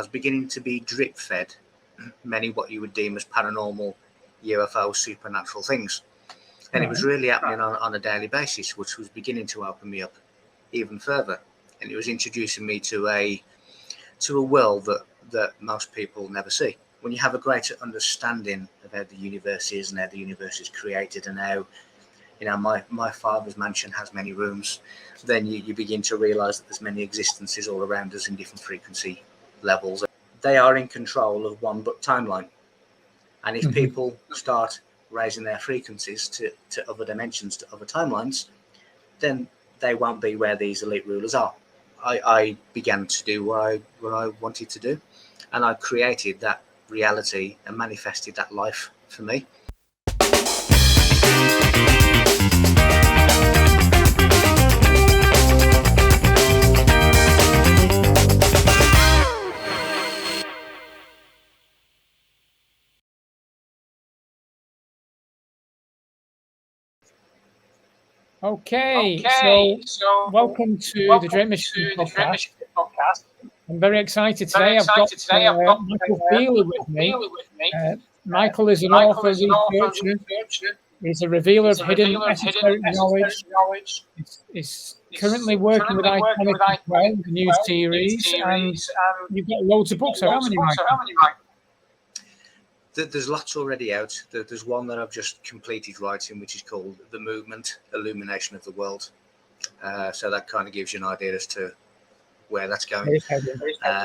was beginning to be drip fed many what you would deem as paranormal, UFO, supernatural things. And it was really happening on a daily basis, which was beginning to open me up even further. And it was introducing me to a world that most people never see. When you have a greater understanding of how the universe is and how the universe is created and how, my father's mansion has many rooms, then you begin to realize that there's many existences all around us in different frequency levels. They are in control of one but timeline. And if people start raising their frequencies to other dimensions, to other timelines, then they won't be where these elite rulers are. I began to do what I wanted to do, and I created that reality and manifested that life for me. Okay, so welcome to the Dream Mission podcast. I'm very excited today. I've got Michael Feeley with me. Michael is an author, researcher. He's a revealer of hidden esoteric knowledge. He's currently working with Iconic as well, the new series, and you've got loads of books out, haven't you, Michael? There's lots already out. There's one that I've just completed writing, which is called The Movement, Illumination of the World. So that kind of gives you an idea as to where that's going.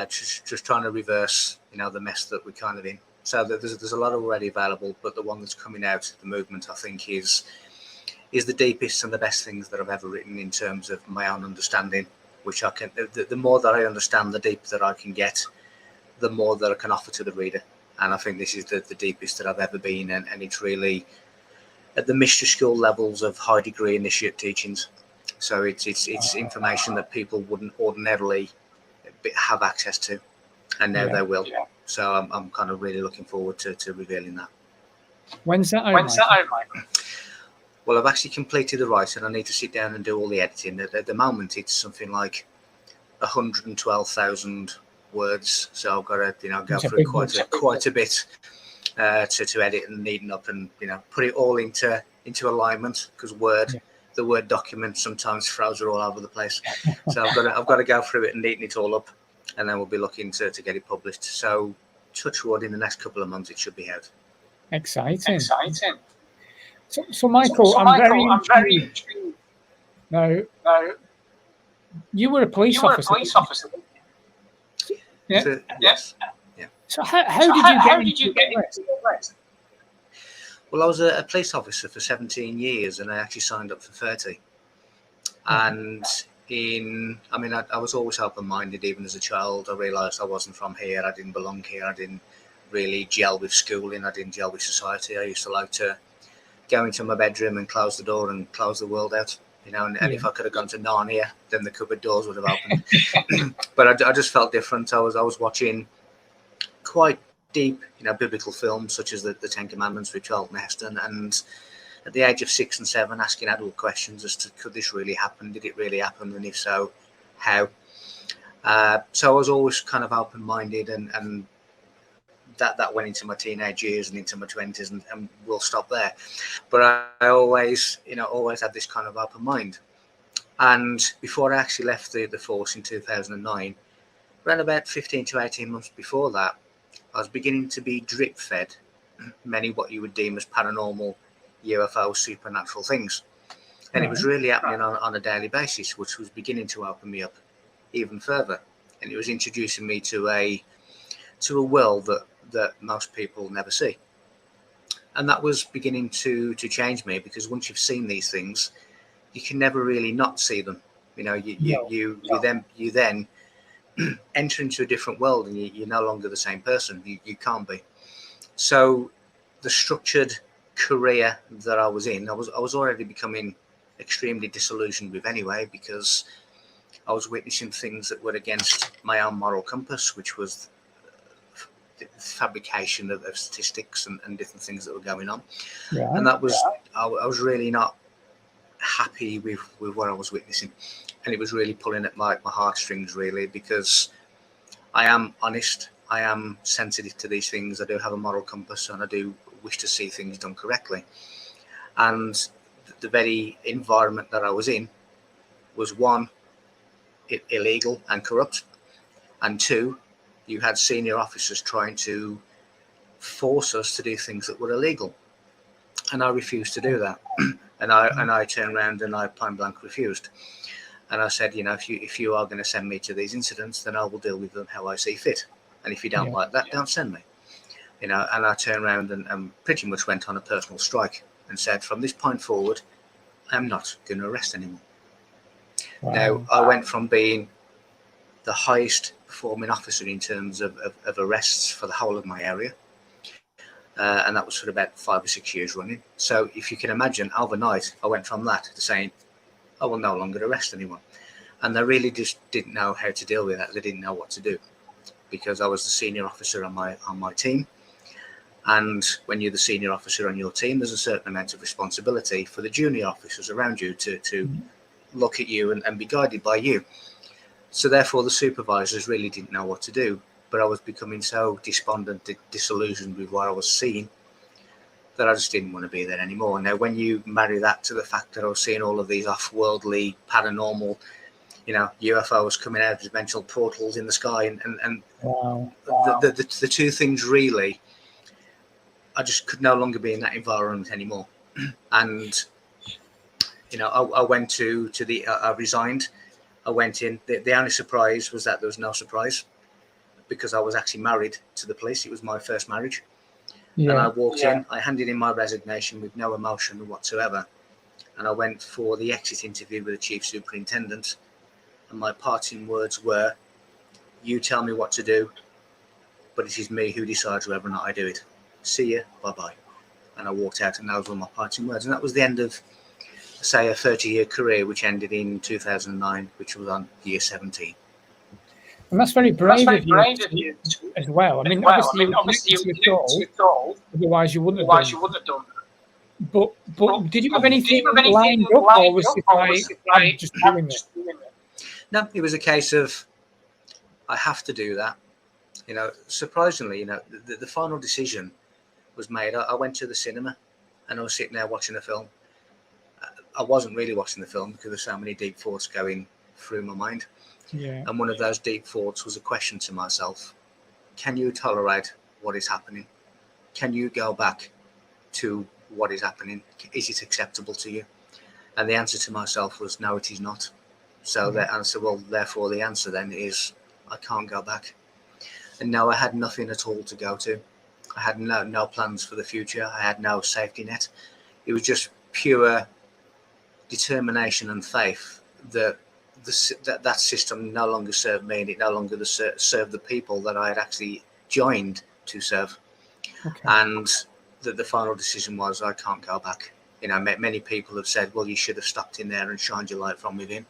Just trying to reverse, the mess that we're kind of in. So there's a lot already available, but the one that's coming out, The Movement, I think is the deepest and the best things that I've ever written in terms of my own understanding, which I can, the more that I understand, the deeper that I can get, the more that I can offer to the reader. And I think this is the deepest that I've ever been, and it's really at the mystery school levels of high degree initiate teachings. So it's information that people wouldn't ordinarily have access to, and now they will. Yeah. So I'm kind of really looking forward to revealing that. When's that out, Michael? Well, I've actually completed the writing. I need to sit down and do all the editing. At the moment, it's something like 112,000 words, so I've got to go through quite a bit to edit and neaten up and put it all into alignment, because the Word document sometimes throws it all over the place. So I've got to go through it and neaten it all up, and then we'll be looking to get it published. So touch wood, in the next couple of months it should be out. Exciting. So Michael, I'm very intrigued. Now, you were a police officer. Yeah. So, yes. Yeah. So how did you get into it? Well, I was a police officer for 17 years, and I actually signed up for 30. And I was always open-minded. Even as a child, I realised I wasn't from here. I didn't belong here. I didn't really gel with schooling. I didn't gel with society. I used to like to go into my bedroom and close the door and close the world out. And if I could have gone to Narnia, then the cupboard doors would have opened. But I just felt different. I was watching quite deep, biblical films such as the Ten Commandments with Charlton Heston, and at the age of 6 and 7, asking adult questions as to could this really happen? Did it really happen? And if so, how? So I was always kind of open-minded, and that went into my teenage years and into my 20s, and we'll stop there. But I always had this kind of open mind. And before I actually left the force in 2009, around about 15 to 18 months before that, I was beginning to be drip fed many what you would deem as paranormal, UFO, supernatural things. And it was really happening on a daily basis, which was beginning to open me up even further. And it was introducing me to a world that most people never see. And that was beginning to change me, because once you've seen these things, you can never really not see them. You then enter into a different world, and you're no longer the same person. You can't be. So the structured career that I was in, I was already becoming extremely disillusioned with anyway, because I was witnessing things that were against my own moral compass, which was the fabrication of statistics and different things that were going on. Yeah, and that was, I was really not happy with what I was witnessing. And it was really pulling at my heartstrings, really, because I am honest. I am sensitive to these things. I do have a moral compass, and I do wish to see things done correctly. And the very environment that I was in was, one, illegal and corrupt, and two, you had senior officers trying to force us to do things that were illegal, and I refused to do that. and I turned around and I point blank refused. And I said, if you are going to send me to these incidents, then I will deal with them how I see fit. And if you don't like that, don't send me. And I turned around and pretty much went on a personal strike and said, from this point forward, I'm not going to arrest anymore. Wow. Now, I went from being the highest performing officer in terms of arrests for the whole of my area. And that was for about 5 or 6 years running. So if you can imagine, overnight, I went from that to saying, I will no longer arrest anyone. And they really just didn't know how to deal with that. They didn't know what to do, because I was the senior officer on my team. And when you're the senior officer on your team, there's a certain amount of responsibility for the junior officers around you to look at you and be guided by you. So therefore, the supervisors really didn't know what to do. But I was becoming so despondent, disillusioned with what I was seeing, that I just didn't want to be there anymore. Now, when you marry that to the fact that I was seeing all of these off-worldly, paranormal, UFOs coming out of dimensional portals in the sky, and wow. The two things really, I just could no longer be in that environment anymore. And I went to the I resigned. I went in. The only surprise was that there was no surprise, because I was actually married to the police. It was my first marriage. Yeah. And I walked in, I handed in my resignation with no emotion whatsoever. And I went for the exit interview with the chief superintendent. And my parting words were, you tell me what to do, but it is me who decides whether or not I do it. See you, bye-bye. And I walked out, and those were my parting words. And that was the end of, say, a 30-year career, which ended in 2009, which was on year 17. And that's very brave of you as well. I mean, obviously you were told, otherwise you wouldn't have done. But did you have anything lined up, or was it like, I'm just doing it? No, it was a case of, I have to do that. Surprisingly, the final decision was made. I went to the cinema, and I was sitting there watching a film. I wasn't really watching the film because there's so many deep thoughts going through my mind. Yeah. And one of those deep thoughts was a question to myself: can you tolerate what is happening? Can you go back to what is happening? Is it acceptable to you? And the answer to myself was, no, it is not. So the answer, therefore the answer then is, I can't go back. And no, I had nothing at all to go to. I had no plans for the future. I had no safety net. It was just pure determination and faith that that system no longer served me, and it no longer served the people that I had actually joined to serve. Okay. And the final decision was, I can't go back. Many people have said, well, you should have stopped in there and shined your light from within.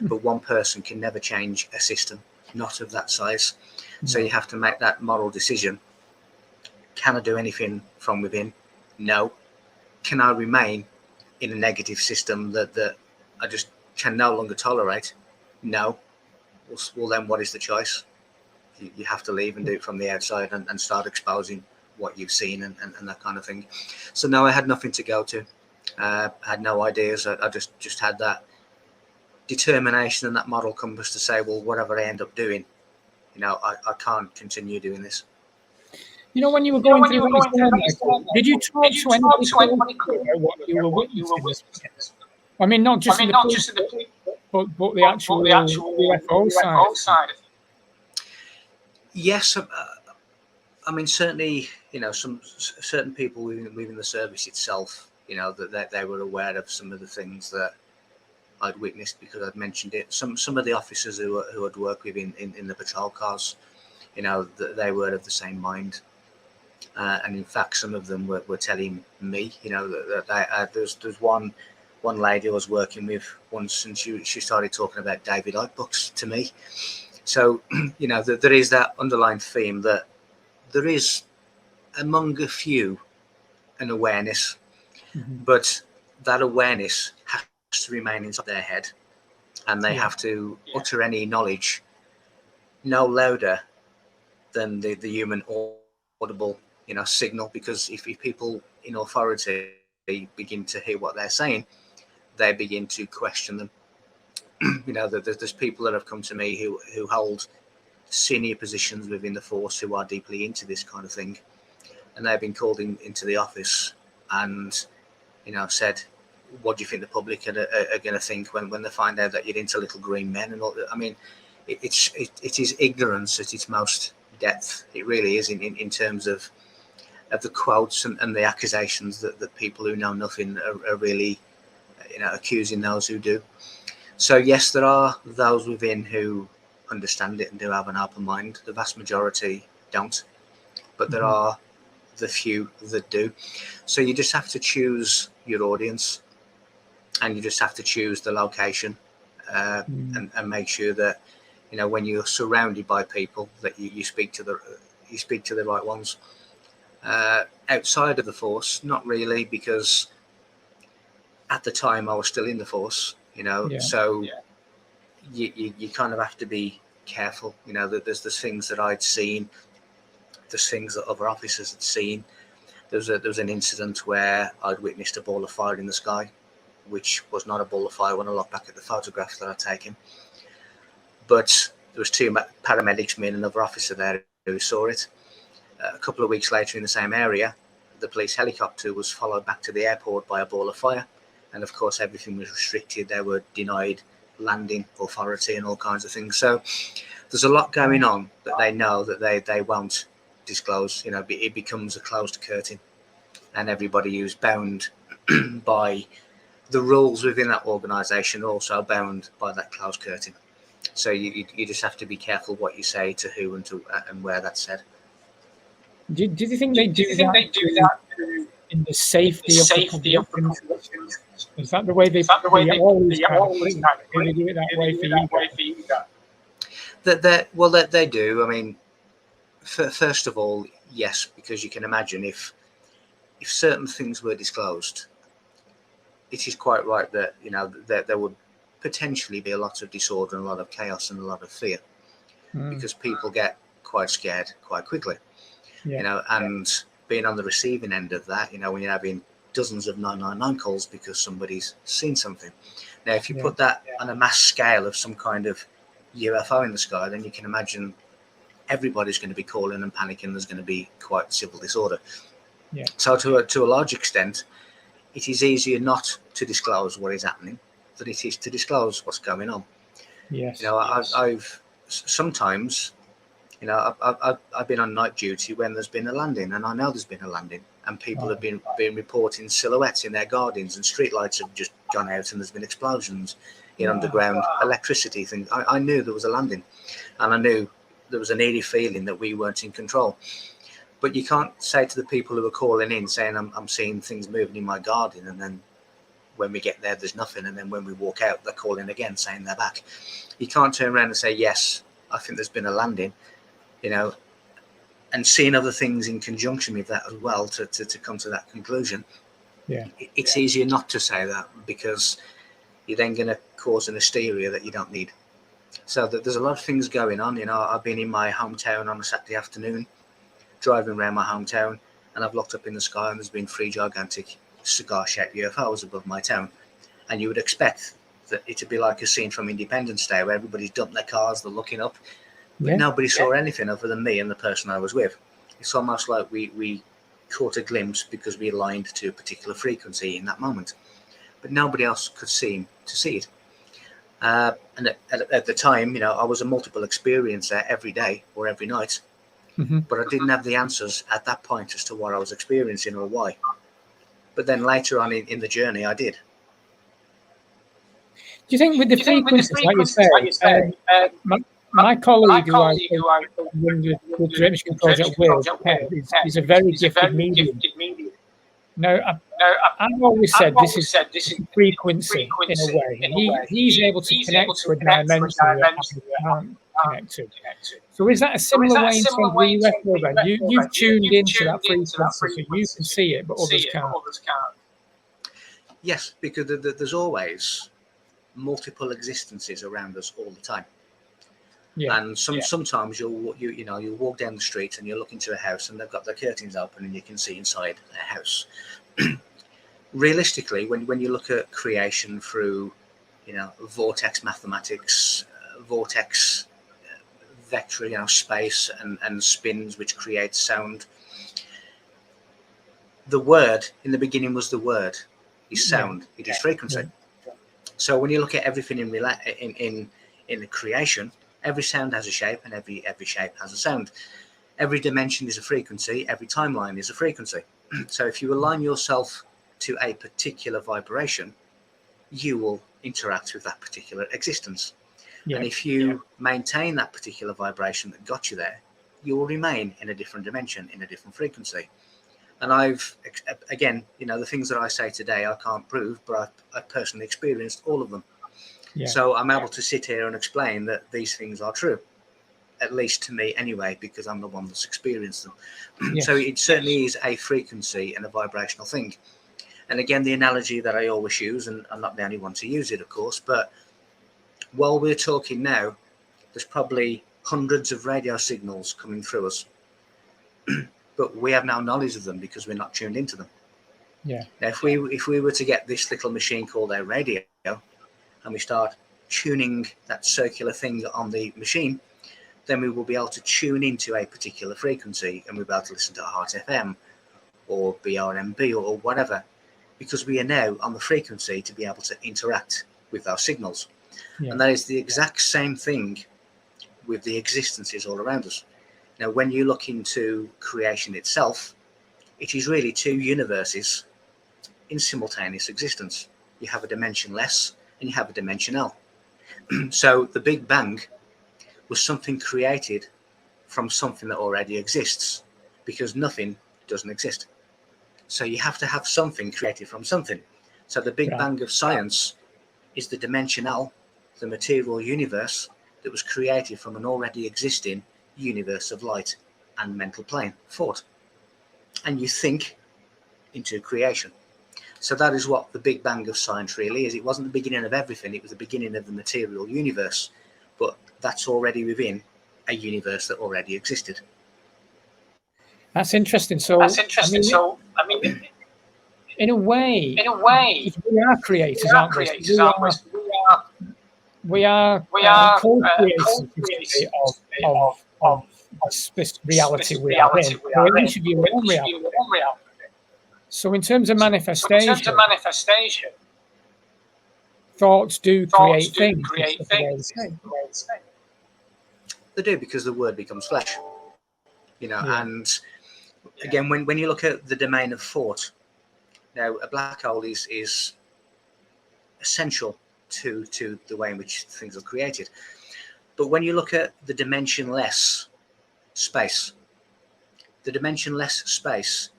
But one person can never change a system, not of that size. So you have to make that moral decision. Can I do anything from within? No. Can I remain in a negative system that I just can no longer tolerate? No. Well, then what is the choice? You have to leave and do it from the outside and start exposing what you've seen and that kind of thing. So no, I had nothing to go to. I had no ideas. I just had that determination and that moral compass to say, well, whatever I end up doing, I can't continue doing this. When you were going through that, did you talk to anybody about what you were witnessing? I mean, not just in the police, but the actual UFO side. Yes, I mean, certainly, some certain people within the service itself, that they were aware of some of the things that I'd witnessed because I'd mentioned it. Some of the officers who I'd worked with in the patrol cars, they were of the same mind. And in fact, some of them were telling me, that there's one lady I was working with once, and she started talking about David Icke books to me. So, there is that underlying theme that there is among a few an awareness, but that awareness has to remain inside their head, and they have to utter any knowledge no louder than the human audible, signal. Because if people in authority begin to hear what they're saying, they begin to question them. There's people that have come to me who hold senior positions within the force who are deeply into this kind of thing, and they've been called into the office and said, what do you think the public are going to think when they find out that you're into little green men and all that? I mean, it is ignorance at its most depth. It really is in terms of the quotes and the accusations that people who know nothing are really accusing those who do. So yes, there are those within who understand it and do have an open mind. The vast majority don't, but there are the few that do. So you just have to choose your audience, and you just have to choose the location, and make sure that when you're surrounded by people that you speak to the right ones. Outside of the force, not really, because at the time I was still in the force, so you kind of have to be careful. That there's things that I'd seen, there's things that other officers had seen. There was an incident where I'd witnessed a ball of fire in the sky, which was not a ball of fire when I look back at the photographs that I'd taken. But there was two paramedics, me and another officer there, who saw it. A couple of weeks later in the same area, the police helicopter was followed back to the airport by a ball of fire. And of course, everything was restricted. They were denied landing authority and all kinds of things. So there's a lot going on that they know that they won't disclose. It becomes a closed curtain, and everybody who's bound by the rules within that organisation are also bound by that closed curtain. So you just have to be careful what you say to who and where that's said. Do you think they do that in the safety of the public? Is that the way they always kind of do it that way for you guys? That they do. I mean, first of all, yes, because you can imagine if certain things were disclosed, it is quite right that that there would potentially be a lot of disorder and a lot of chaos and a lot of fear, because people get quite scared quite quickly. And being on the receiving end of that, when you're having dozens of 999 calls because somebody's seen something. Now, if you put that on a mass scale of some kind of UFO in the sky, then you can imagine everybody's going to be calling and panicking. There's going to be quite civil disorder. So to a large extent, it is easier not to disclose what is happening than it is to disclose what's going on. I've sometimes, I've been on night duty when there's been a landing, and I know there's been a landing, and people have been reporting silhouettes in their gardens, and streetlights have just gone out, and there's been explosions in underground electricity things. I knew there was a landing, and I knew there was an eerie feeling that we weren't in control. But you can't say to the people who are calling in saying I'm seeing things moving in my garden, and then when we get there there's nothing, and then when we walk out they're calling again saying they're back. You can't turn around and say, yes, I think there's been a landing, and seeing other things in conjunction with that as well to come to that conclusion. It's easier not to say that, because you're then going to cause an hysteria that you don't need. So there's a lot of things going on. I've been in my hometown on a Saturday afternoon, driving around my hometown, and I've looked up in the sky, and there's been 3 gigantic cigar-shaped UFOs above my town. And you would expect that it would be like a scene from Independence Day, where everybody's dumped their cars, they're looking up, but nobody saw anything other than me and the person I was with. It's almost like we caught a glimpse because we aligned to a particular frequency in that moment, but nobody else could seem to see it. And at the time, I was a multiple experiencer every day or every night. But I didn't have the answers at that point as to what I was experiencing or why. But then later on in the journey, I did. Do you think with the frequencies, like you say, my colleague who I run the Great Machine Project with is a very gifted medium. Now, I've always said this is frequency in a way. He's able to connect to a dimension that I can't connect to. So is that a similar way in terms of the UFO then? You've tuned into that frequency, so you can see it, but others can't. Yes, because there's always multiple existences around us all the time. And sometimes you'll walk down the street and you'll look into a house and they've got their curtains open and you can see inside a house. Realistically, when you look at creation through, vortex mathematics, vortex vector, space and spins which create sound. The word in the beginning was the word, is sound, it is frequency. So when you look at everything in the creation, every sound has a shape and every shape has a sound. Every dimension is a frequency, every timeline is a frequency. So if you align yourself to a particular vibration, you will interact with that particular existence. And if you maintain that particular vibration that got you there, you will remain in a different dimension, in a different frequency. And again, the things that I say today, I can't prove, but I personally experienced all of them. So I'm able to sit here and explain that these things are true, at least to me anyway, because I'm the one that's experienced them. So it certainly is a frequency and a vibrational thing. And again, the analogy that I always use, and I'm not the only one to use it, of course, but while we're talking now, there's probably hundreds of radio signals coming through us. But we have no knowledge of them because we're not tuned into them. Now, if we were to get this little machine called a radio and we start tuning that circular thing on the machine, then we will be able to tune into a particular frequency and we'll be able to listen to Heart FM or BRMB or whatever, because we are now on the frequency to be able to interact with our signals. And that is the exact same thing with the existences all around us. Now, when you look into creation itself, it is really two universes in simultaneous existence. You have a dimension less and you have a dimension L. So the Big Bang was something created from something that already exists, because nothing doesn't exist. So you have to have something created from something. So the Big Bang of science is the dimension L, the material universe that was created from an already existing universe of light and mental plane, thought. And you think into creation. So that is what the Big Bang of science really is. It wasn't the beginning of everything, it was the beginning of the material universe. But that's already within a universe that already existed. That's interesting. So, I mean, in a way, we are creators, aren't we? We are co-creators of this reality we are in. Or each of your own reality. So in terms of manifestation, thoughts do create things. They do, because the word becomes flesh. And again, when you look at the domain of thought, now a black hole is essential to the way in which things are created. But when you look at the dimensionless space, the dimensionless space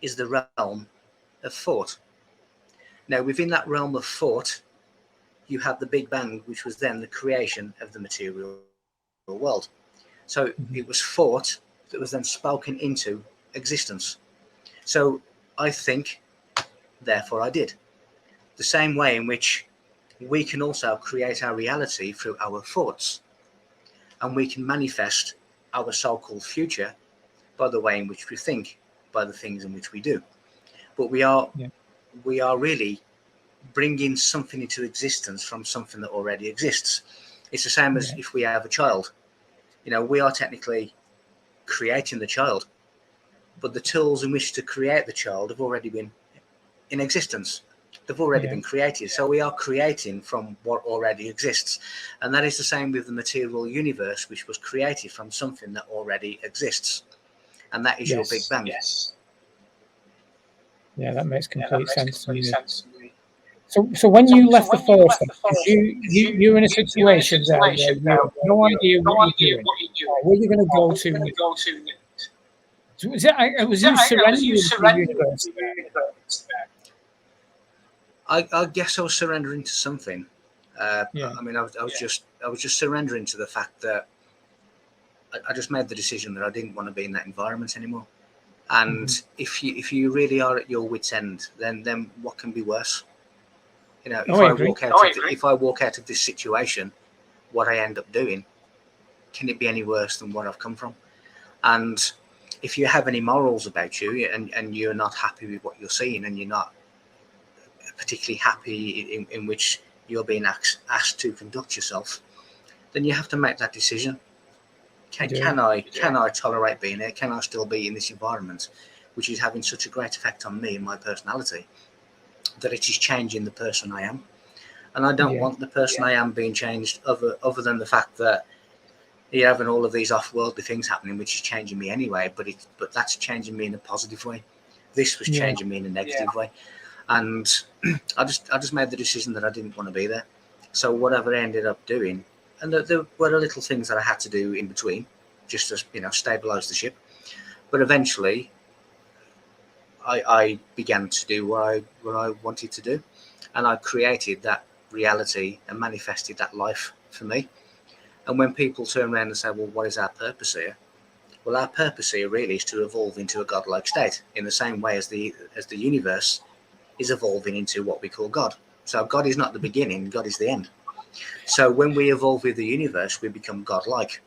is the realm of thought. Now, within that realm of thought, you have the Big Bang, which was then the creation of the material world. So it was thought that was then spoken into existence. So I think, therefore I did. The same way in which we can also create our reality through our thoughts, and we can manifest our so-called future by the way in which we think, by the things in which we do. But we are really bringing something into existence from something that already exists. It's the same as if we have a child. We are technically creating the child, but the tools in which to create the child have already been in existence. They've already been created. So we are creating from what already exists. And that is the same with the material universe, which was created from something that already exists. And that is your Big Bang. Yeah, that makes complete sense to me. So when you left the force, you were in a situation there where you had no idea what you're doing, where you're going to go to. Was you surrendering to the universe? I guess I was surrendering to something. I mean, I was just surrendering to the fact that I just made the decision that I didn't want to be in that environment anymore. And if you really are at your wit's end, then what can be worse? If I walk out of this situation, what I end up doing can it be any worse than what I've come from? And if you have any morals about you and you're not happy with what you're seeing, and you're not particularly happy in which you're being asked to conduct yourself, then you have to make that decision. Can I tolerate being here? Can I still be in this environment, which is having such a great effect on me and my personality, that it is changing the person I am? And I don't want the person I am being changed other than the fact that you're having all of these off-worldly things happening, which is changing me anyway, but that's changing me in a positive way. This was changing me in a negative way. And I just made the decision that I didn't want to be there. So whatever I ended up doing, and there were little things that I had to do in between, just to, you know, stabilize the ship. But eventually, I began to do what I wanted to do, and I created that reality and manifested that life for me. And when people turn around and say, well, what is our purpose here? Well, our purpose here really is to evolve into a godlike state, in the same way as the universe is evolving into what we call God. So God is not the beginning, God is the end. So when we evolve with the universe, we become godlike.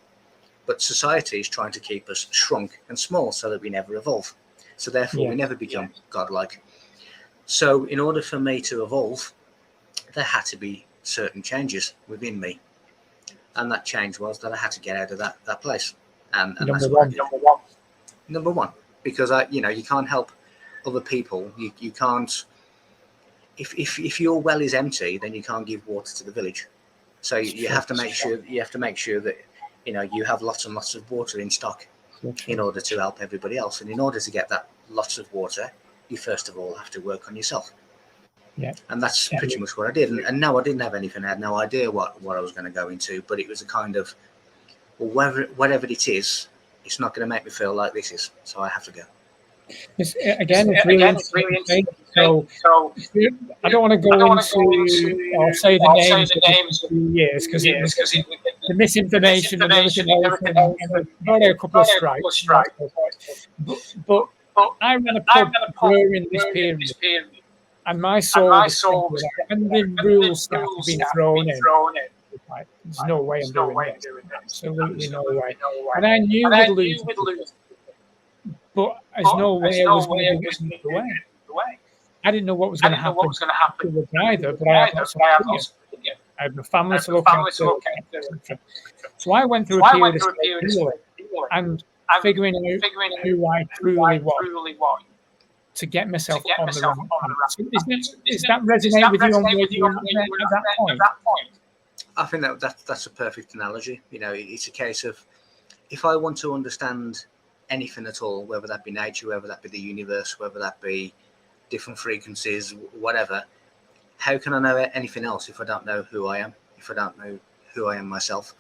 But society is trying to keep us shrunk and small so that we never evolve. So therefore, we never become godlike. So in order for me to evolve, there had to be certain changes within me. And that change was that I had to get out of that place. And that's what I did. Number one, because you can't help other people. You can't. If your well is empty, then you can't give water to the village. So you have to make sure that you have lots and lots of water in stock in order to help everybody else. And in order to get that lots of water, you first of all have to work on yourself. Yeah. And that's pretty much what I did. And no, I didn't have anything. I had no idea what I was going to go into, but it was a kind of, well, whatever it is, it's not going to make me feel like this is, so I have to go. It's really interesting. So I don't want to go into or say the names of the 2 years, because it was the misinformation and everything else, and probably a couple of strikes. But I ran a pub during this period, and my soul was thinking that when the rules start being thrown in, like, there's no way I'm doing this. Absolutely no way. And I knew we'd lose, but there's no way I was going to be getting away. I didn't know what was going to happen to either, but I had lots of fear. I had my family to look after. So I went through a period of healing and figuring out who I truly was, to get myself on the right path. So does that resonate with you on where you at that point? I think that's a perfect analogy. It's a case of, if I want to understand anything at all, whether that be nature, whether that be the universe, whether that be different frequencies, whatever, how can I know anything else if I don't know who I am, if I don't know who I am myself?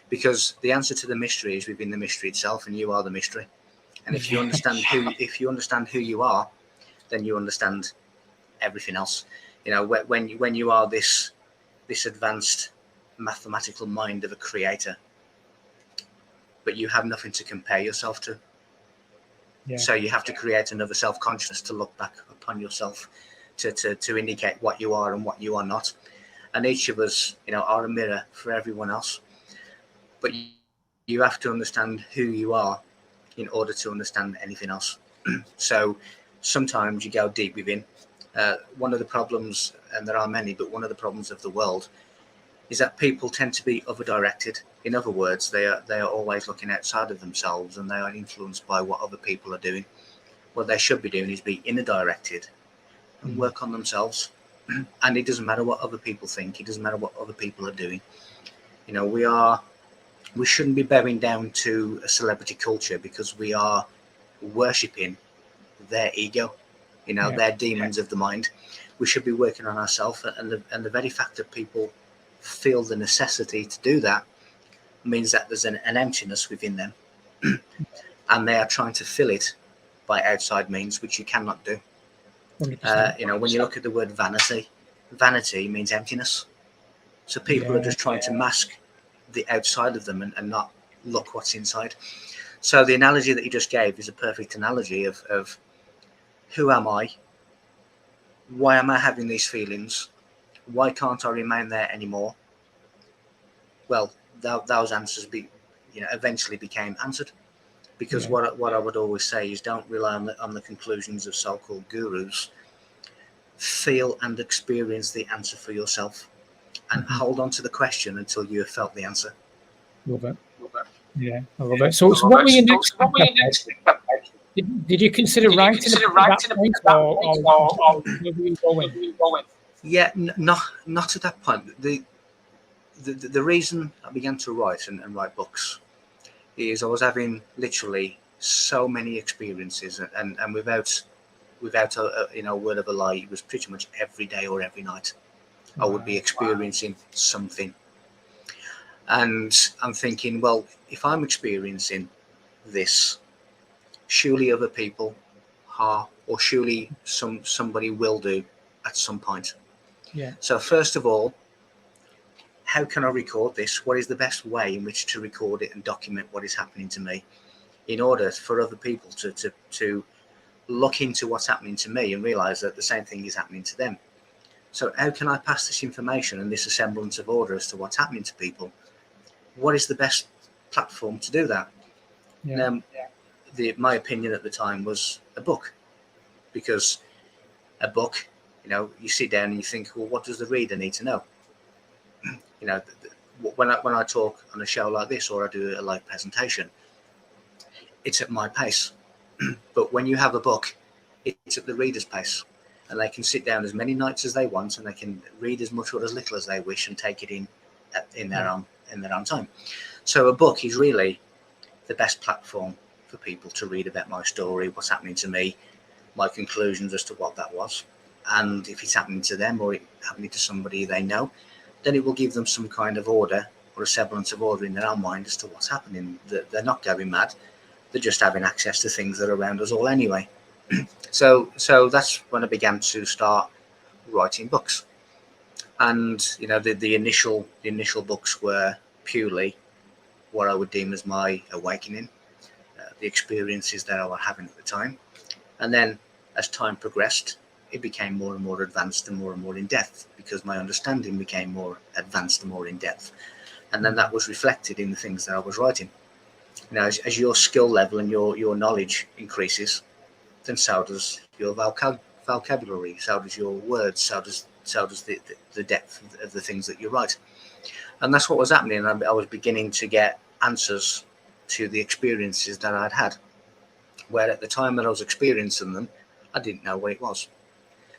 Because the answer to the mystery is within the mystery itself, and you are the mystery. And if you understand who you are, then you understand everything else. When you are this advanced mathematical mind of a creator, but you have nothing to compare yourself to. So you have to create another self-consciousness to look back upon yourself, to indicate what you are and what you are not. And each of us, are a mirror for everyone else. But you have to understand who you are in order to understand anything else. So sometimes you go deep within. One of the problems, and there are many, but one of the problems of the world is that people tend to be other-directed. In other words, they are always looking outside of themselves, and they are influenced by what other people are doing. What they should be doing is be inner-directed and work on themselves. And it doesn't matter what other people think. It doesn't matter what other people are doing. We shouldn't be bowing down to a celebrity culture, because we are worshipping their ego, their demons of the mind. We should be working on ourselves, and the very fact that people feel the necessity to do that means that there's an emptiness within them, and they are trying to fill it by outside means, which you cannot do. When you look at the word vanity means emptiness. So people are just trying to mask the outside of them and not look what's inside. So the analogy that you just gave is a perfect analogy of who am I? Why am I having these feelings? Why can't I remain there anymore? Well, those answers eventually became answered. Because what I would always say is, don't rely on the conclusions of so-called gurus. Feel and experience the answer for yourself, and hold on to the question until you have felt the answer. Love it. Yeah, I love it. So what were your next step? Did you consider writing at that point, or where were you going? Yeah, not at that point. The reason I began to write and write books is I was having literally so many experiences, and without a word of a lie, it was pretty much every day or every night I would be experiencing something. And I'm thinking, well, if I'm experiencing this, surely other people are, or surely somebody will do at some point. Yeah. So first of all, how can I record this? What is the best way in which to record it and document what is happening to me, in order for other people to look into what's happening to me and realize that the same thing is happening to them? So how can I pass this information and this semblance of order as to what's happening to people? What is the best platform to do that? My opinion at the time was a book, because a book, you sit down and you think, well, what does the reader need to know? When I talk on a show like this, or I do a live presentation, it's at my pace. But when you have a book, it's at the reader's pace, and they can sit down as many nights as they want, and they can read as much or as little as they wish and take it in their own time. So a book is really the best platform for people to read about my story, what's happening to me, my conclusions as to what that was. And if it's happening to them, or it's happening to somebody they know, then it will give them some kind of order, or a semblance of order in their own mind as to what's happening. They're not going mad. They're just having access to things that are around us all anyway. So that's when I began to start writing books. And the initial books were purely what I would deem as my awakening, the experiences that I was having at the time. And then as time progressed, it became more and more advanced and more in depth, because my understanding became more advanced and more in depth. And then that was reflected in the things that I was writing. As your skill level and your knowledge increases, then so does your vocabulary, so does your words, so does the depth of the things that you write. And that's what was happening. I was beginning to get answers to the experiences that I'd had, where at the time that I was experiencing them, I didn't know what it was.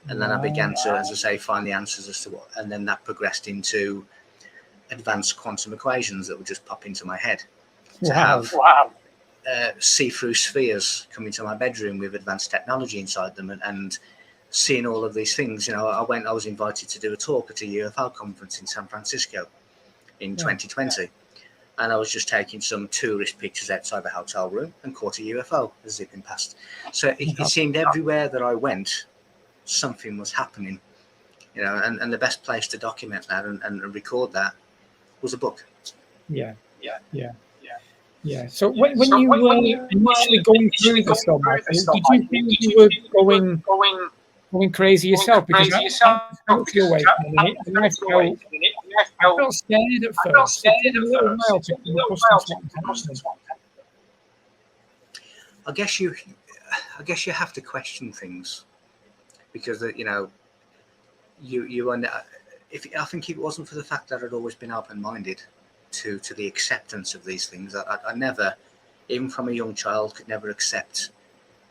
And then I began to, as I say, find the answers as to what, and then that progressed into advanced quantum equations that would just pop into my head. To have see-through spheres come into my bedroom with advanced technology inside them, and seeing all of these things. I was invited to do a talk at a UFO conference in San Francisco in 2020. And I was just taking some tourist pictures outside the hotel room and caught a UFO zipping past. So it seemed everywhere that I went, something was happening, and the best place to document that and record that was a book. Yeah. So when you were initially going through this, Michael, did you think you were going crazy yourself? Because I felt the awakening, and I felt scared at first. It took a little while to come accustomed to what was happening. I guess you have to question things, because you I think if it wasn't for the fact that I'd always been open-minded to the acceptance of these things, I never, even from a young child, could never accept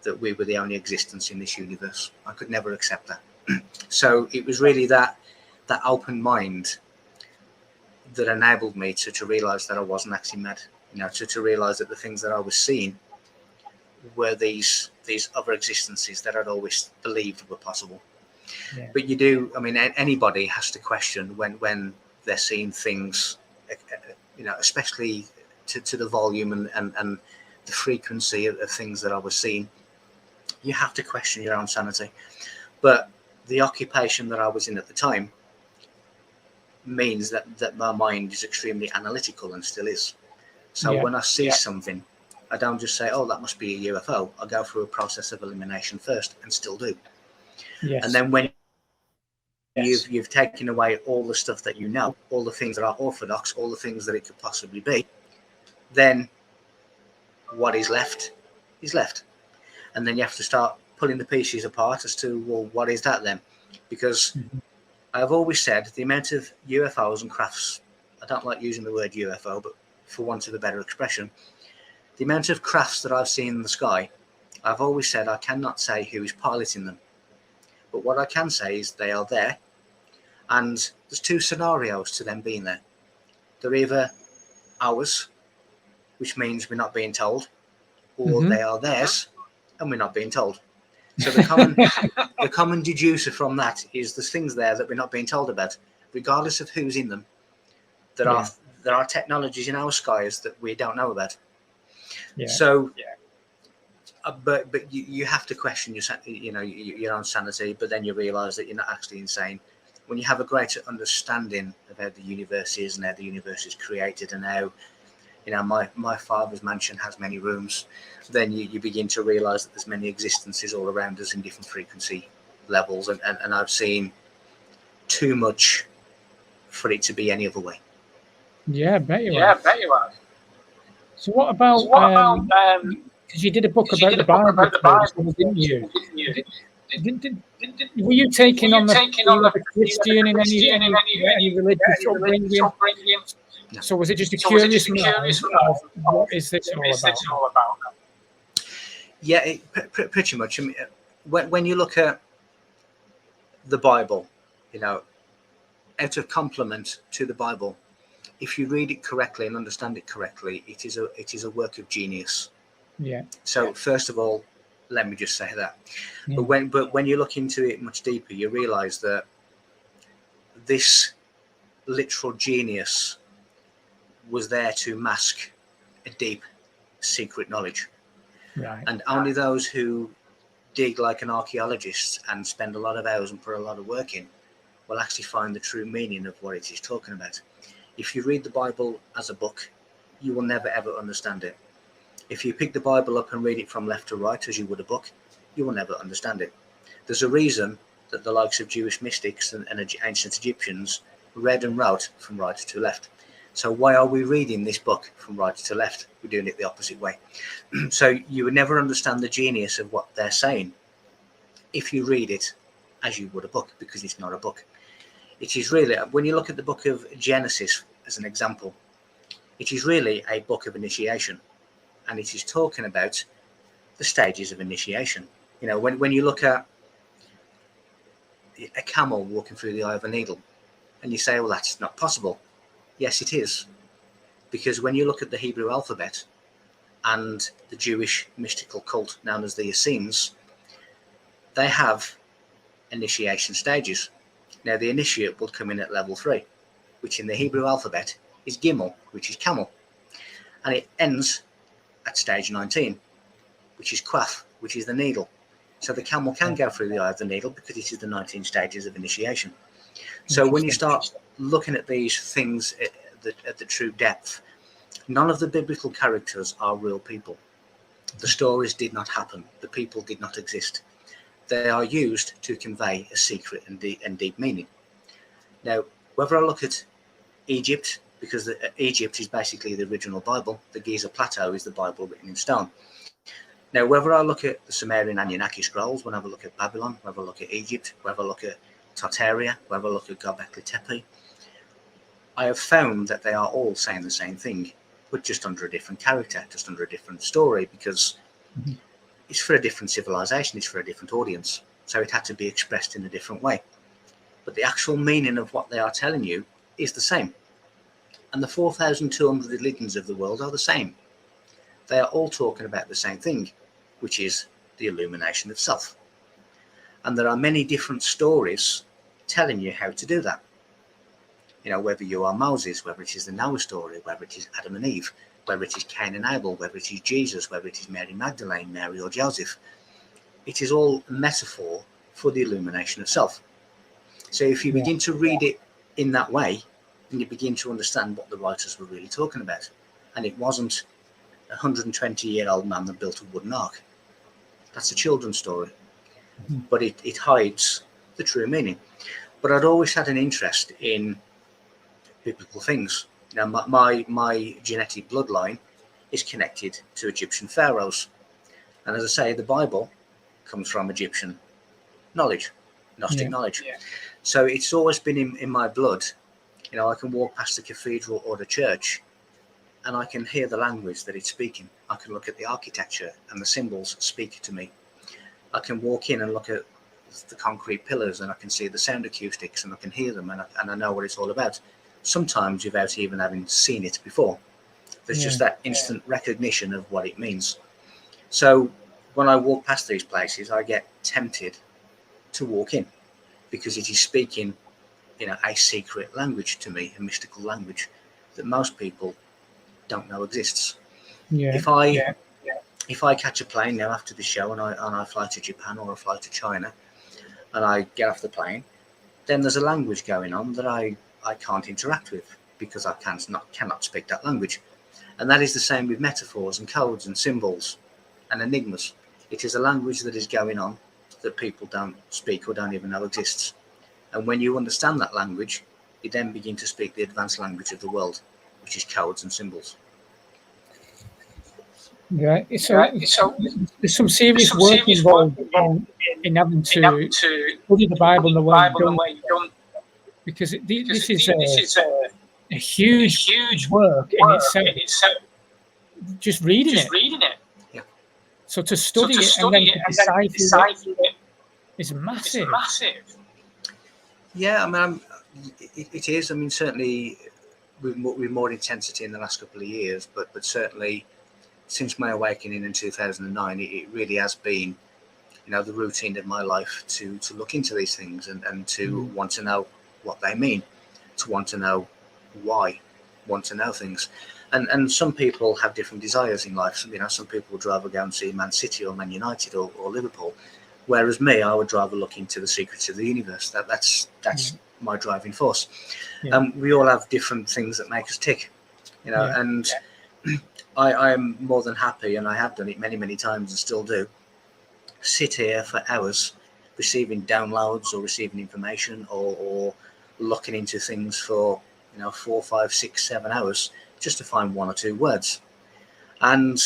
that we were the only existence in this universe. I could never accept that. So it was really that open mind that enabled me to realize that I wasn't actually mad, to realize that the things that I was seeing were these other existences that I'd always believed were possible. Yeah. But anybody has to question when they're seeing things, especially to the volume and the frequency of things that I was seeing. You have to question your own sanity. But the occupation that I was in at the time means that my mind is extremely analytical, and still is. So when I see something, I don't just say, oh, that must be a UFO. I go through a process of elimination first, and still do. Yes. And then when you've taken away all the stuff that all the things that are orthodox, all the things that it could possibly be, then what is left is left. And then you have to start pulling the pieces apart as to, well, what is that then? Because I've always said the amount of UFOs and crafts, I don't like using the word UFO, but for want of a better expression, the amount of crafts that I've seen in the sky, I've always said I cannot say who is piloting them. But what I can say is they are there, and there's two scenarios to them being there. They're either ours, which means we're not being told, or they are theirs, and we're not being told. So the common deducer from that is there's things there that we're not being told about, regardless of who's in them. There are technologies in our skies that we don't know about. So, but you have to question your own sanity, but then you realise that you're not actually insane. When you have a greater understanding of how the universe is and how the universe is created, and how, my father's mansion has many rooms, then you begin to realise that there's many existences all around us in different frequency levels, and I've seen too much for it to be any other way. Yeah, I bet you have. So what about because you did a book about the Bible, didn't you? Were you taking on the Christian in any religious upbringing? So was it just a curious mind of what is this all about? Yeah, pretty much. I mean, when you look at the Bible, out of compliment to the Bible, if you read it correctly and understand it correctly, it is a work of genius. Yeah. So first of all, let me just say that. Yeah. But when you look into it much deeper, you realise that this literal genius was there to mask a deep secret knowledge. Right. And only those who dig like an archaeologist and spend a lot of hours and put a lot of work in will actually find the true meaning of what it is talking about. If you read the Bible as a book, you will never ever understand it. If you pick the Bible up and read it from left to right as you would a book, you will never understand it. There's a reason that the likes of Jewish mystics and ancient Egyptians read and wrote from right to left. So why are we reading this book from right to left? We're doing it the opposite way. So you would never understand the genius of what they're saying if you read it as you would a book, because it's not a book. It is really, when you look at the book of Genesis as an example, it is really a book of initiation, and it is talking about the stages of initiation. When you look at a camel walking through the eye of a needle, and you say, well, that's not possible. Yes, it is. Because when you look at the Hebrew alphabet and the Jewish mystical cult known as the Essenes, they have initiation stages. Now, the initiate will come in at level 3, which in the Hebrew alphabet is Gimel, which is camel. And it ends at stage 19, which is Quaff, which is the needle. So the camel can go through the eye of the needle because it is the 19 stages of initiation. So when you start looking at these things at the true depth, none of the biblical characters are real people. The stories did not happen. The people did not exist. They are used to convey a secret and deep meaning. Now, whether I look at Egypt, because Egypt is basically the original Bible, the Giza Plateau is the Bible written in stone. Now, whether I look at the Sumerian Anunnaki scrolls, whenever I look at Babylon, whether I look at Egypt, whether I look at Tartaria, whether I look at Göbekli Tepe, I have found that they are all saying the same thing, but just under a different character, just under a different story, because it's for a different civilization, it's for a different audience. So it had to be expressed in a different way. But the actual meaning of what they are telling you is the same. And the 4,200 religions of the world are the same. They are all talking about the same thing, which is the illumination of self. And there are many different stories telling you how to do that. Whether you are Moses, whether it is the Noah story, whether it is Adam and Eve, whether it is Cain and Abel, whether it is Jesus, whether it is Mary Magdalene, Mary or Joseph. It is all a metaphor for the illumination of self. So if you begin to read it in that way, then you begin to understand what the writers were really talking about. And it wasn't a 120-year-old man that built a wooden ark. That's a children's story. But it hides the true meaning. But I'd always had an interest in biblical things. My genetic bloodline is connected to Egyptian pharaohs. And as I say, the Bible comes from Egyptian knowledge, Gnostic knowledge. So it's always been in my blood. I can walk past the cathedral or the church and I can hear the language that it's speaking. I can look at the architecture and the symbols speak to me. I can walk in and look at the concrete pillars and I can see the sound acoustics and I can hear them and I know what it's all about. Sometimes without even having seen it before. There's just that instant recognition of what it means. So when I walk past these places, I get tempted to walk in because it is speaking, a secret language to me, a mystical language that most people don't know exists. If I catch a plane now after the show and I fly to Japan or I fly to China and I get off the plane, then there's a language going on that I can't interact with because I cannot speak that language. And that is the same with metaphors and codes and symbols and enigmas. It is a language that is going on that people don't speak or don't even know exists. And when you understand that language, you then begin to speak the advanced language of the world, which is codes and symbols. Yeah, so there's some serious work involved in having to study the Bible the way you don't, because this is a huge work in itself. Just reading it. Yeah. So to study it and then to decipher it is massive. Yeah, it is. Certainly with more intensity in the last couple of years, but certainly since my awakening in 2009, it really has been, the routine of my life to look into these things and to want to know what they mean, to want to know why, want to know things. And some people have different desires in life. Some people would rather go and see Man City or Man United or Liverpool, whereas me, I would rather look into the secrets of the universe. That's my driving force. We all have different things that make us tick, and I am more than happy, and I have done it many, many times and still do, sit here for hours receiving downloads or receiving information or looking into things for 4, 5, 6, 7 hours just to find one or two words. And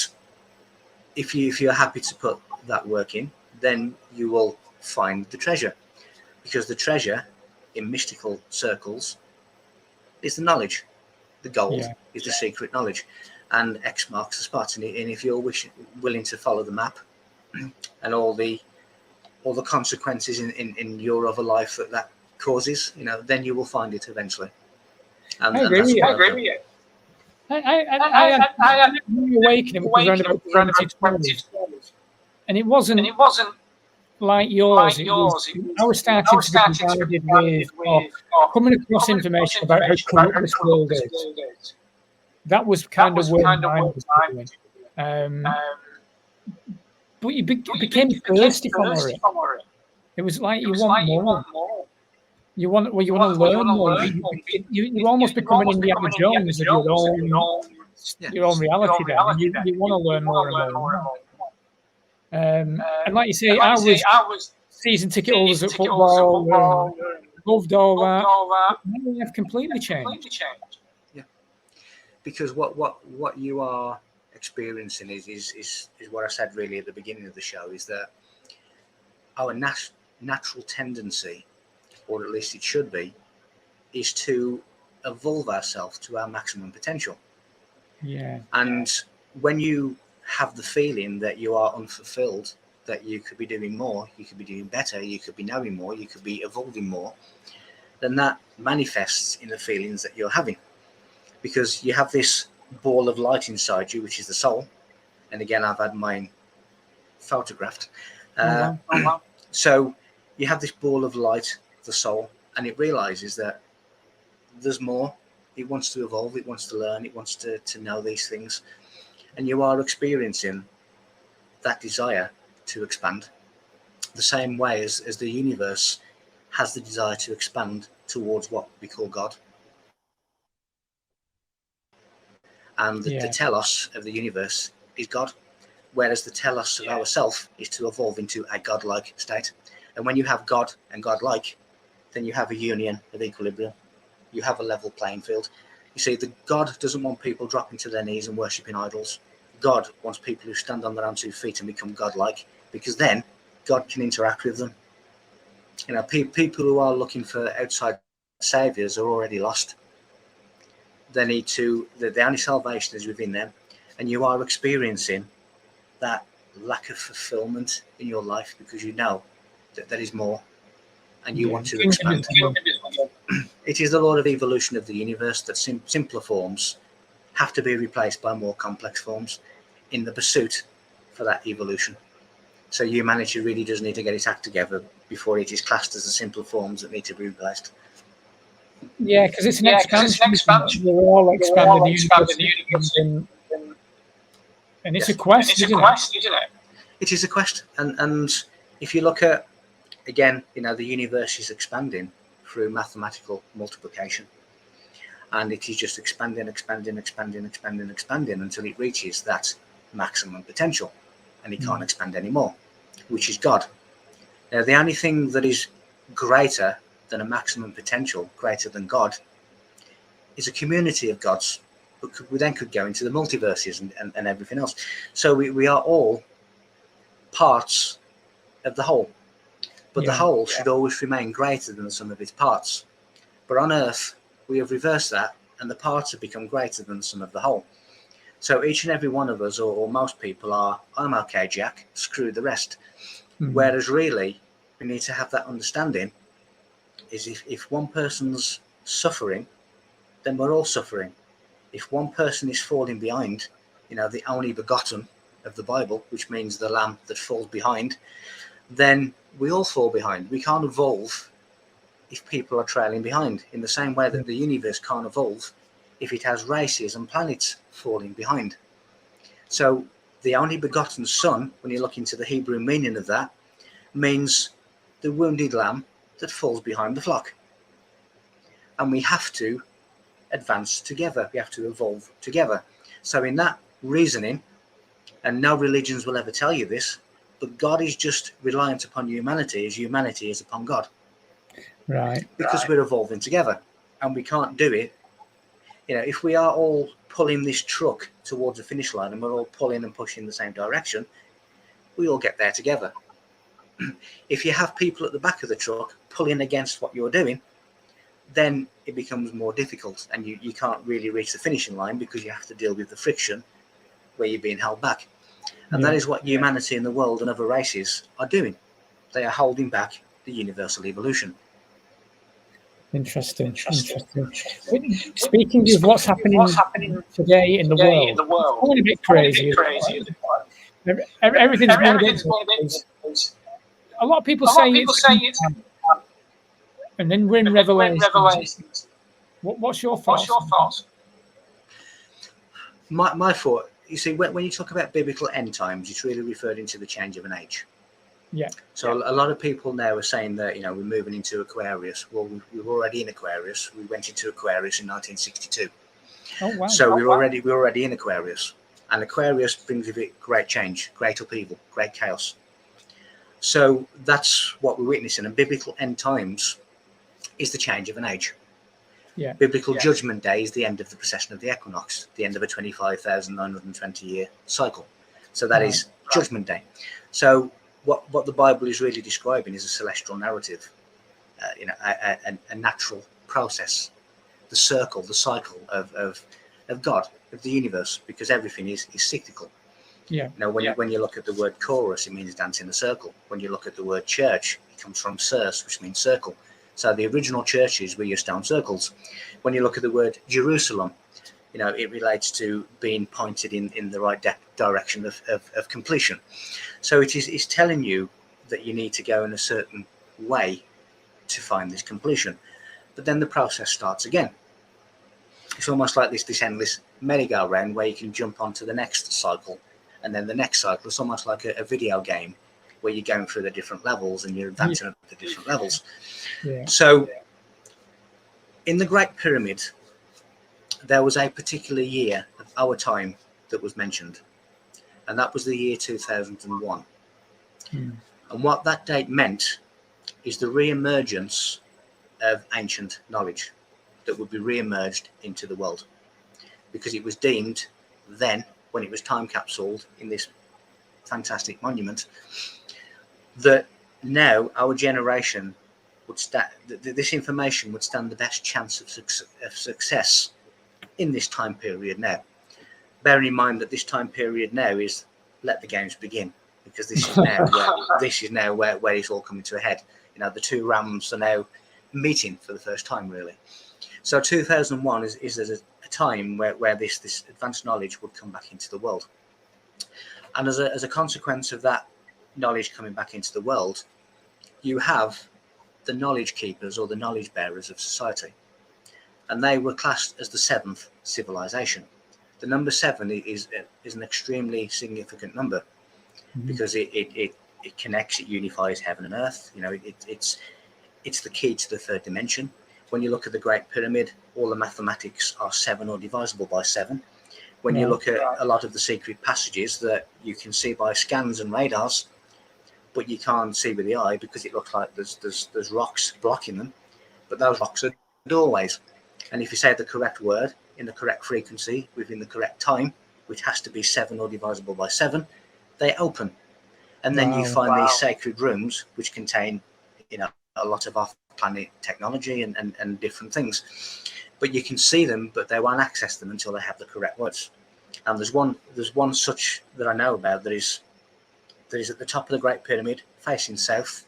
if you're happy to put that work in, then you will find the treasure, because the treasure in mystical circles is the knowledge. The gold is the secret knowledge, and X marks the spot. And if you're willing to follow the map and all the consequences in your other life that causes, then you will find it eventually. And, I agree with you. I had an awakening around about 2012, and it wasn't like yours. I was starting to be bombarded with coming across information about how corrupt this world is. That was kind of where mine was going. But you became thirsty for it. It was like you want more. You want to learn more. You almost become an Indiana Jones of your own reality. Then you want to learn more and more. And like you say, I was season ticket holders at football, loved all that. Now I've completely changed. Yeah, because what you are experiencing is what I said really at the beginning of the show, is that our natural tendency, or at least it should be, is to evolve ourselves to our maximum potential. Yeah. And when you have the feeling that you are unfulfilled, that you could be doing more, you could be doing better, you could be knowing more, you could be evolving more, then that manifests in the feelings that you're having, because you have this ball of light inside you, which is the soul. And again, I've had mine photographed. So you have this ball of light, the soul, and it realizes that there's more. It wants to evolve, it wants to learn, it wants to know these things. And you are experiencing that desire to expand the same way as the universe has the desire to expand towards what we call God. And the telos of the universe is God, whereas the telos of ourself is to evolve into a godlike state. And when you have God and godlike, then you have a union of equilibrium. You have a level playing field. You see, the God doesn't want people dropping to their knees and worshipping idols. God wants people who stand on their own 2 feet and become godlike, because then God can interact with them. You know, people who are looking for outside saviors are already lost. They need to, the only salvation is within them, and you are experiencing that lack of fulfillment in your life because you know that there is more and you want to expand. It is the law of evolution of the universe that simpler forms have to be replaced by more complex forms in the pursuit for that evolution. So humanity really does need to get its act together before it is classed as the simpler forms that need to be replaced. Yeah, because it's an expansion. We're all expanding the universe. And it's a quest, isn't it? It is a quest. And if you look at, again, you know, the universe is expanding through mathematical multiplication. And it is just expanding until it reaches that maximum potential. And it can't expand anymore, which is God. Now, the only thing that is greater than a maximum potential, greater than God, is a community of gods. We then could go into the multiverses and everything else. So we are all parts of the whole. But the whole should always remain greater than the sum of its parts. But on Earth, we have reversed that, and the parts have become greater than the sum of the whole. So each and every one of us, or most people, are, I'm okay, Jack, screw the rest. Whereas really, we need to have that understanding, is if one person's suffering, then we're all suffering. If one person is falling behind, you know, the only begotten of the Bible, which means the lamb that falls behind, then we all fall behind. We can't evolve if people are trailing behind, in the same way that the universe can't evolve if it has races and planets falling behind. So the only begotten son, when you look into the Hebrew meaning of that, means the wounded lamb that falls behind the flock. And we have to advance together. We have to evolve together. So in that reasoning, and no religions will ever tell you this, but God is just reliant upon humanity as humanity is upon God. Right. Because we're evolving together, and we can't do it. You know, if we are all pulling this truck towards the finish line and we're all pulling and pushing the same direction, we all get there together. If you have people at the back of the truck pulling against what you're doing, then it becomes more difficult, and you can't really reach the finishing line because you have to deal with the friction where you're being held back. And that is what humanity in the world and other races are doing. They are holding back the universal evolution. Interesting. Speaking of what's happening today in the world, it's going a bit crazy. Everything's going a bit crazy. A lot of people say it's and then we're in Revelation. What's your thoughts? My thought, you see, when you talk about biblical end times, it's really referring to the change of an age. Yeah. So a lot of people now are saying that, you know, we're moving into Aquarius. Well, we were already in Aquarius. We went into Aquarius in 1962. Oh wow! So we're already in Aquarius, and Aquarius brings with it great change, great upheaval, great chaos. So that's what we're witnessing. And biblical end times is the change of an age. Yeah. Biblical Judgment Day is the end of the precession of the equinox, the end of a 25,920 year cycle. So that is Judgment Day. So what the Bible is really describing is a celestial narrative, you know, a natural process, the cycle of God, of the universe, because everything is cyclical. Yeah. Now, when you look at the word chorus, it means dance in a circle. When you look at the word church, it comes from circe, which means circle. So the original churches were your stone circles. When you look at the word Jerusalem, you know, it relates to being pointed in the right direction of completion. So it's telling you that you need to go in a certain way to find this completion. But then the process starts again. It's almost like this endless merry-go-round where you can jump onto the next cycle and then the next cycle. It's almost like a video game where you're going through the different levels and you're advancing up the different levels. Yeah. So in the Great Pyramid, there was a particular year of our time that was mentioned, and that was the year 2001. And what that date meant is the re-emergence of ancient knowledge that would be re-emerged into the world, because it was deemed then when it was time capsuled in this fantastic monument, that now our generation would this information would stand the best chance of success in this time period now. Bearing in mind that this time period now is let the games begin, because this is now where it's all coming to a head. You know, the two rams are now meeting for the first time, really. So 2001 is a time where this advanced knowledge would come back into the world. And as a consequence of that knowledge coming back into the world, you have the knowledge keepers or the knowledge bearers of society. And they were classed as the seventh civilization. The number 7 is an extremely significant number, because it connects, it unifies heaven and earth. You know, it's the key to the third dimension. When you look at the Great Pyramid, all the mathematics are 7 or divisible by 7. When you look at a lot of the secret passages that you can see by scans and radars, but you can't see with the eye because it looks like there's rocks blocking them, but those rocks are doorways. And if you say the correct word in the correct frequency within the correct time, which has to be 7 or divisible by 7, they open. And then you find these sacred rooms which contain, you know, a lot of off-planet technology and different things. But you can see them, but they won't access them until they have the correct words. And there's one such that I know about that is at the top of the Great Pyramid, facing south.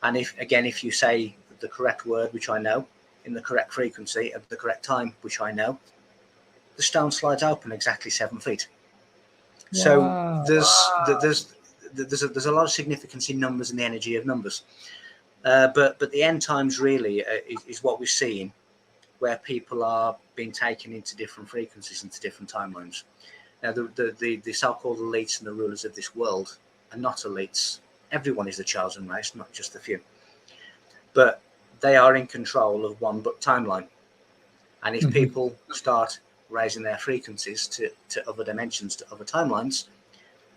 And if you say the correct word, which I know, in the correct frequency at the correct time, which I know, the stone slides open exactly 7 feet. So there's a lot of significance in numbers and the energy of numbers. But the end times really is what we're seeing, where people are being taken into different frequencies, into different timelines. Now, the so-called elites and the rulers of this world are not elites. Everyone is the chosen race, not just a few. But they are in control of one book timeline. And if people start raising their frequencies to other dimensions, to other timelines,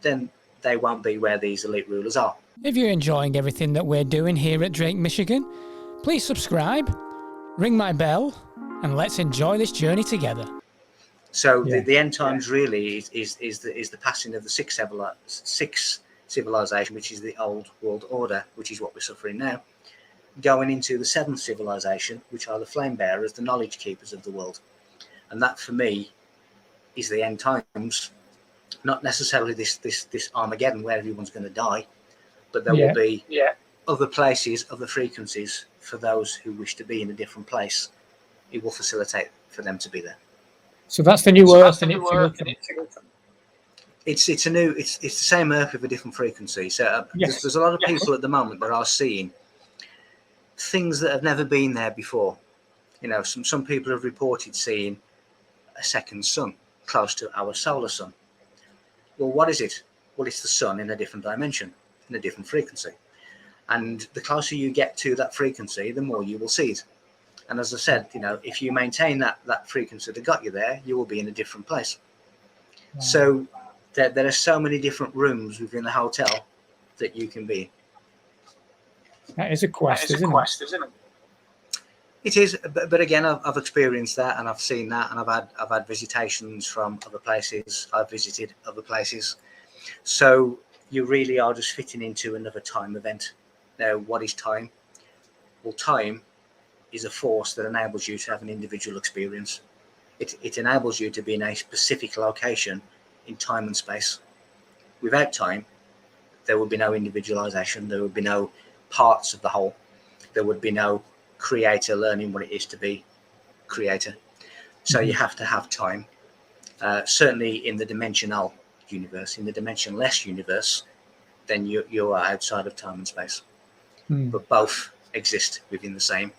then they won't be where these elite rulers are. If you're enjoying everything that we're doing here at Drake, Michigan, please subscribe, ring my bell, and let's enjoy this journey together. So the end times really is the passing of the sixth civilization, which is the old world order, which is what we're suffering now, going into the 7th civilization, which are the flame bearers, the knowledge keepers of the world. And that for me is the end times, not necessarily this Armageddon where everyone's going to die, but there will be other places, other frequencies for those who wish to be in a different place. It will facilitate for them to be there. So that's the new Earth, and it's the same Earth with a different frequency. So there's a lot of people at the moment that are seeing things that have never been there before. You know, some people have reported seeing a second sun close to our solar sun. Well, what is it? Well, it's the sun in a different dimension, in a different frequency. And the closer you get to that frequency, the more you will see it. And as I said, you know, if you maintain that frequency that got you there, you will be in a different place. Wow. So there are so many different rooms within the hotel that you can be. That is a quest, isn't it? It is, but again, I've experienced that, and I've seen that, and I've had visitations from other places. I've visited other places. So you really are just fitting into another time event. Now, what is time? Well, time is a force that enables you to have an individual experience. It enables you to be in a specific location in time and space. Without time, there would be no individualization. There would be no parts of the whole. There would be no creator learning what it is to be creator. So you have to have time. Certainly in the dimensional universe, in the dimensionless universe, then you are outside of time and space. But both exist within the same.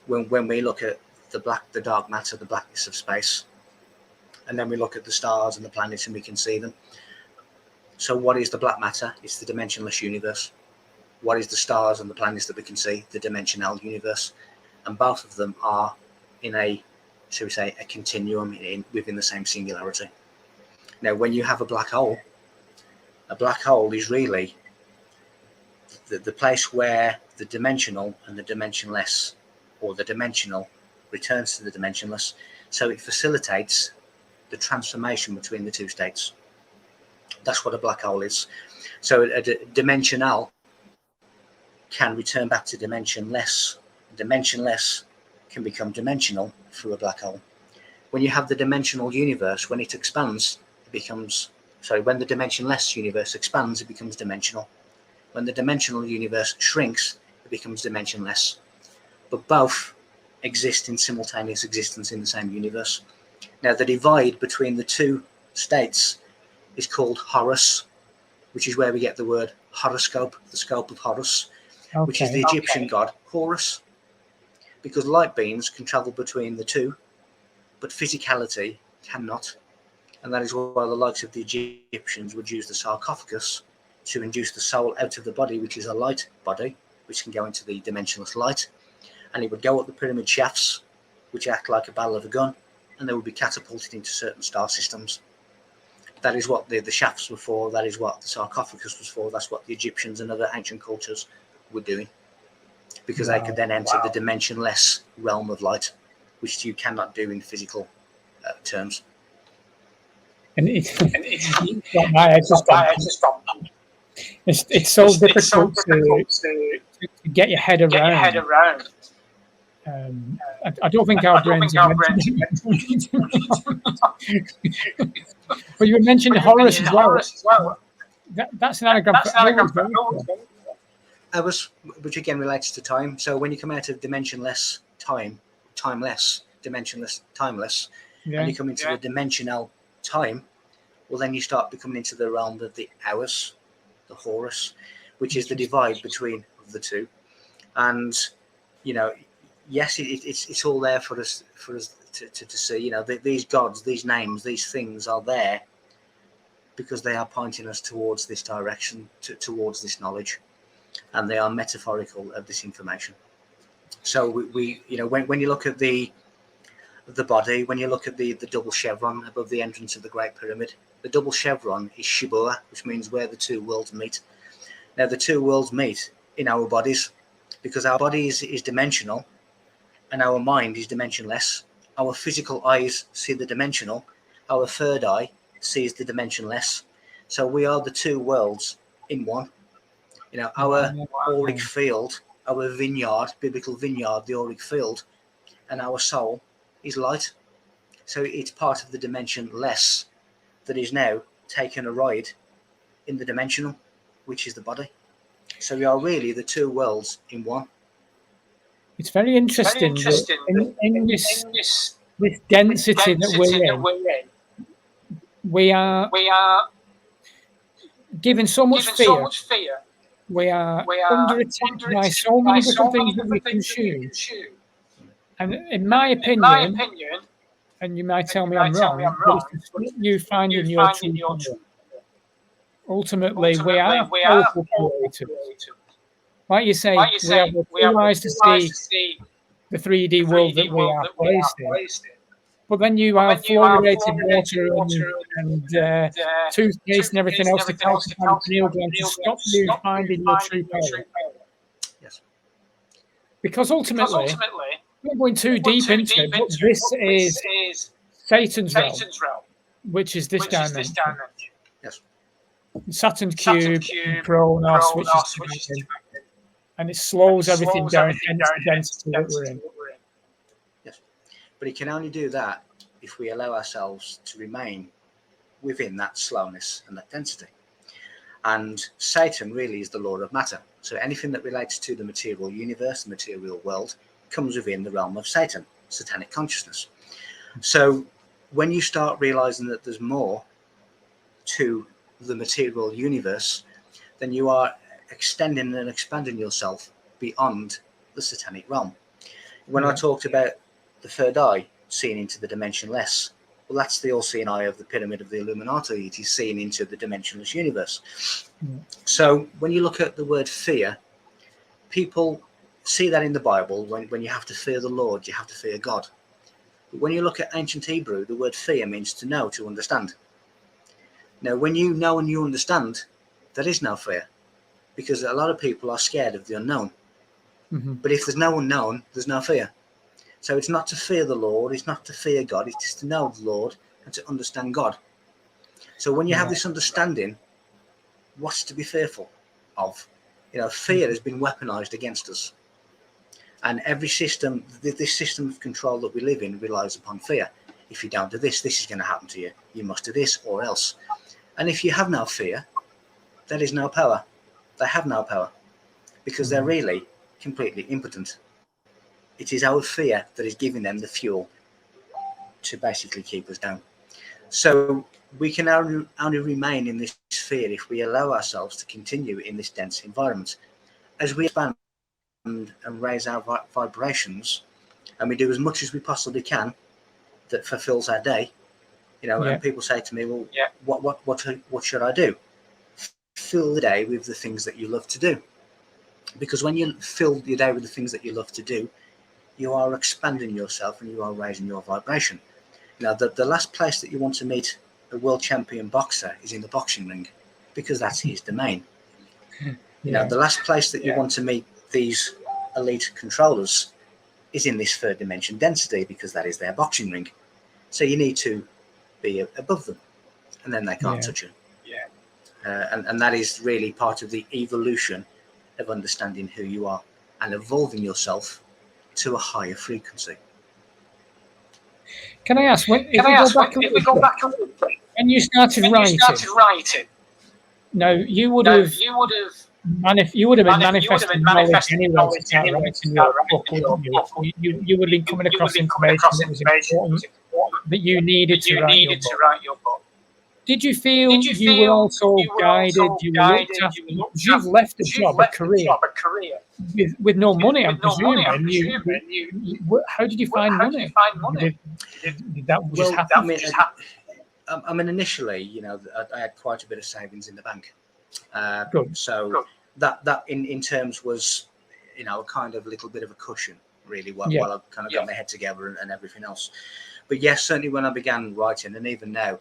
When we look at the dark matter, the blackness of space, and then we look at the stars and the planets and we can see them. So what is the black matter? It's the dimensionless universe. What is the stars and the planets that we can see? The dimensional universe. And both of them are in a, shall we say, a continuum within the same singularity. Now, when you have a black hole is really the place where the dimensional and the dimensionless, or the dimensional returns to the dimensionless. So it facilitates the transformation between the two states. That's what a black hole is. So a dimensional can return back to dimensionless. Dimensionless can become dimensional through a black hole. When you have the dimensional universe, when it expands, it becomes, when the dimensionless universe expands, it becomes dimensional. When the dimensional universe shrinks, it becomes dimensionless. But both exist in simultaneous existence in the same universe. Now, the divide between the two states is called Horus, which is where we get the word horoscope, the scope of Horus, which is the Egyptian god Horus. Because light beams can travel between the two, but physicality cannot. And that is why the likes of the Egyptians would use the sarcophagus to induce the soul out of the body, which is a light body, which can go into the dimensionless light. And it would go up the pyramid shafts, which act like a barrel of a gun, and they would be catapulted into certain star systems. That is what the shafts were for. That is what the sarcophagus was for. That's what the Egyptians and other ancient cultures were doing, because they could then enter the dimensionless realm of light, which you cannot do in physical terms. And it's so difficult to get your head around. I don't think our brains are but you mentioned Horus as well. That's an anagram for which again relates to time. So when you come out of dimensionless time, timeless, dimensionless, timeless, and you come into the dimensional time, well, then you start becoming into the realm of the hours, the Horus, which is the divide between the two. And yes, it's all there for us to see. These gods, these names, these things are there because they are pointing us towards this direction, towards this knowledge, and they are metaphorical of this information. So we when you look at the body, when you look at the double chevron above the entrance of the Great Pyramid, the double chevron is Shibur, which means where the two worlds meet. Now, the two worlds meet in our bodies because our body is dimensional and our mind is dimensionless. Our physical eyes see the dimensional. Our third eye sees the dimensionless. So we are the two worlds in one. Our auric field, our vineyard, biblical vineyard, the auric field, and our soul is light. So it's part of the dimensionless that is now taking a ride in the dimensional, which is the body. So we are really the two worlds in one. It's very interesting in this density that we're in, we are given so much fear. We are under attack by so many different things that we consume. And in my opinion, and you might tell me I'm wrong, but it's you finding your true power. Ultimately, we are powerful creators. Like you say, we have the two eyes to see the 3D world that we are placed in. But then you have fluorinated water and toothpaste and everything else to calcify the pineal gland to stop you finding your true power. Yes. Because ultimately, I'm not going too deep into it, but this is Satan's realm, which is this dimension. Yes. Saturn's cube, Kronos, which is dimension. And it slows everything down and it's the density that we're in. Yes. But it can only do that if we allow ourselves to remain within that slowness and that density. And Satan really is the lord of matter. So anything that relates to the material universe, the material world, comes within the realm of Satan, satanic consciousness. So when you start realizing that there's more to the material universe, then you are extending and expanding yourself beyond the satanic realm. When I talked about the third eye seeing into the dimensionless, well, that's the all-seeing eye of the pyramid of the Illuminati. It is seeing into the dimensionless universe. So when you look at the word fear, people see that in the Bible. When you have to fear the Lord, you have to fear God. But when you look at ancient Hebrew, the word fear means to know, to understand. Now, when you know and you understand, there is no fear, because a lot of people are scared of the unknown. But if there's no unknown, there's no fear. So it's not to fear the Lord, it's not to fear God, it's just to know the Lord and to understand God. So when you have this understanding, what's to be fearful of? Fear has been weaponized against us. And every system, this system of control that we live in relies upon fear. If you don't do this, this is going to happen to you. You must do this or else. And if you have no fear, there is no power. They have no power because they're really completely impotent. It is our fear that is giving them the fuel to basically keep us down. So we can only remain in this fear if we allow ourselves to continue in this dense environment. As we expand and raise our vibrations, and we do as much as we possibly can that fulfills our day, and people say to me, well, what should I do? Fill the day with the things that you love to do. Because when you fill your day with the things that you love to do, you are expanding yourself and you are raising your vibration. Now, the last place that you want to meet a world champion boxer is in the boxing ring, because that's his domain. The last place that you want to meet these elite controllers is in this third dimension density, because that is their boxing ring. So you need to be above them, and then they can't touch you. And that is really part of the evolution of understanding who you are and evolving yourself to a higher frequency. Can I ask, if we go back a little bit, when you started writing, now you would have been manifesting knowledge anyway to start writing your book, wouldn't you? You would have been coming across information that was important, that you needed to write your book. Did you feel you were also guided, you were looked after? You've left a job, a career, with no money, I'm presuming. How did you find money? Did that just happen? Initially, I had quite a bit of savings in the bank. Good. So that in terms was, a kind of little bit of a cushion, really, while I kind of got my head together and everything else. But yes, certainly when I began writing, and even now,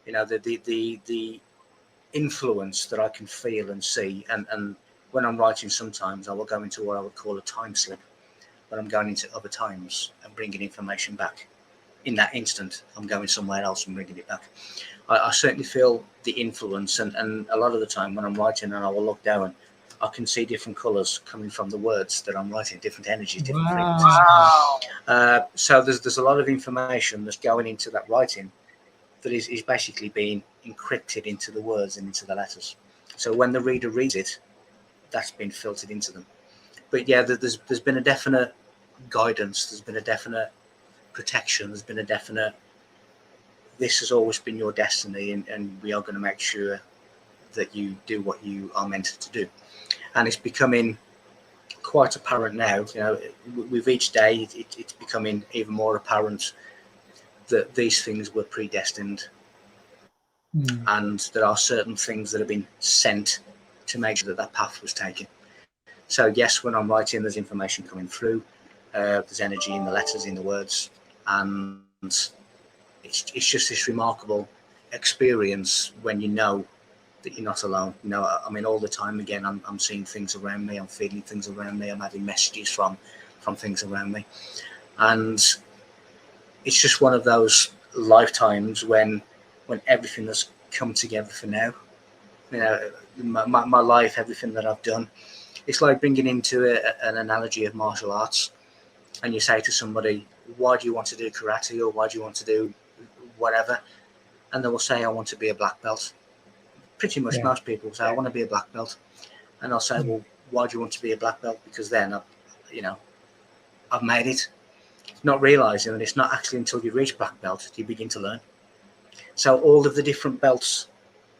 the influence that I can feel and see, and when I'm writing, sometimes I will go into what I would call a time slip, when I'm going into other times and bringing information back. In that instant, I'm going somewhere else and bringing it back. I certainly feel the influence, and a lot of the time when I'm writing and I will look down, I can see different colours coming from the words that I'm writing, different energies, different frequencies. So there's a lot of information that's going into that writing that is basically being encrypted into the words and into the letters. So when the reader reads it, that's been filtered into them. But there's been a definite guidance, there's been a definite protection, there's been a definite, this has always been your destiny, and we are going to make sure that you do what you are meant to do. And it's becoming quite apparent now, with each day it's becoming even more apparent that these things were predestined, and there are certain things that have been sent to make sure that path was taken. So yes, when I'm writing, there's information coming through, there's energy in the letters, in the words, and it's just this remarkable experience when you know that you're not alone. All the time, again, I'm seeing things around me, I'm feeling things around me, I'm having messages from things around me, and it's just one of those lifetimes when everything has come together for now. My life, everything that I've done, it's like bringing into an analogy of martial arts, and you say to somebody, why do you want to do karate, or why do you want to do whatever? And they will say, I want to be a black belt. Pretty much most people say, I want to be a black belt. And I'll say, well, why do you want to be a black belt? Because then I've made it. Not realizing that it's not actually until you reach black belt that you begin to learn. So all of the different belts,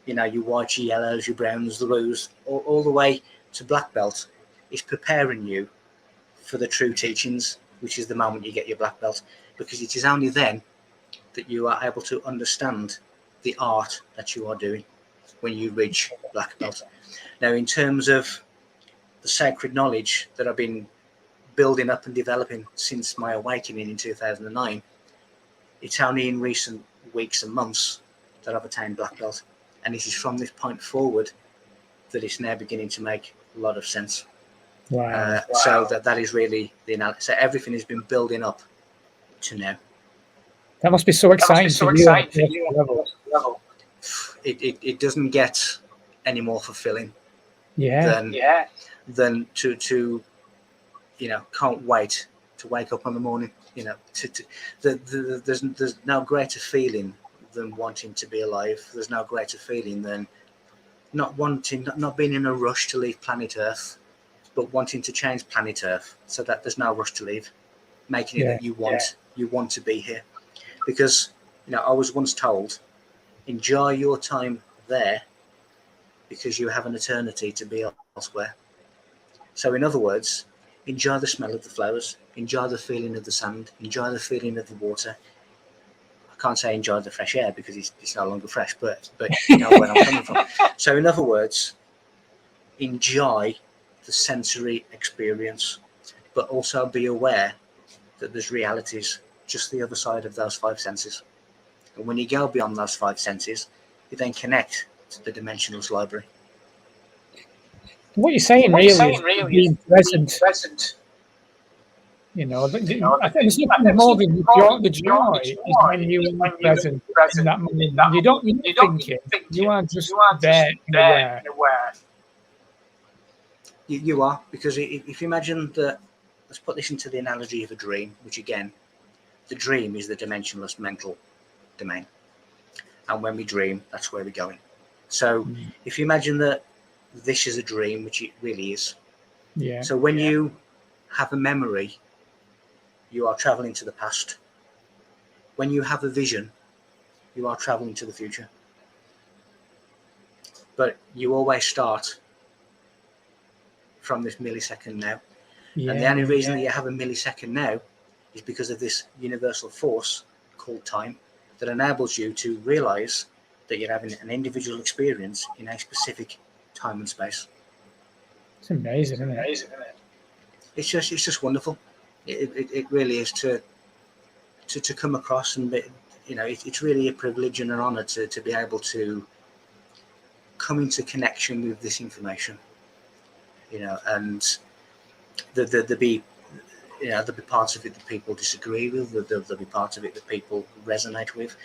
your whites, your yellows, your browns, the blues, all the way to black belt, is preparing you for the true teachings, which is the moment you get your black belt, because it is only then that you are able to understand the art that you are doing when you reach black belt. Now, in terms of the sacred knowledge that I've been building up and developing since my awakening in 2009, it's only in recent weeks and months that I've attained black belt, and it is from this point forward that it's now beginning to make a lot of sense. Wow. So that is really the analysis. So everything has been building up to now. That must be so exciting to you. it doesn't get any more fulfilling than to can't wait to wake up in the morning. There's no greater feeling than wanting to be alive. There's no greater feeling than not being in a rush to leave planet Earth, but wanting to change planet Earth so that there's no rush to leave, making it that you want to be here. Because I was once told, enjoy your time there because you have an eternity to be elsewhere. So in other words, enjoy the smell of the flowers, enjoy the feeling of the sand, enjoy the feeling of the water. I can't say enjoy the fresh air because it's no longer fresh, but you know where I'm coming from. So in other words, enjoy the sensory experience, but also be aware that there's realities just the other side of those five senses. And when you go beyond those five senses, you then connect to the dimensionless library. What you're saying really is being present. I think there's nothing more than the joy is when you are present in that moment. You're not thinking, you are just there and aware. You are, because if you imagine that, let's put this into the analogy of a dream, which again, the dream is the dimensionless mental domain. And when we dream, that's where we're going. So if you imagine that this is a dream, which it really is. Yeah. So when you have a memory, you are traveling to the past. When you have a vision, you are traveling to the future. But you always start from this millisecond now. And the only reason that you have a millisecond now is because of this universal force called time that enables you to realize that you're having an individual experience in a specific time and space. It's amazing, isn't it? It's just wonderful. It really is to come across, and it's really a privilege and an honor to be able to come into connection with this information. And there'll be parts of it that people disagree with. There'll be parts of it that people resonate with.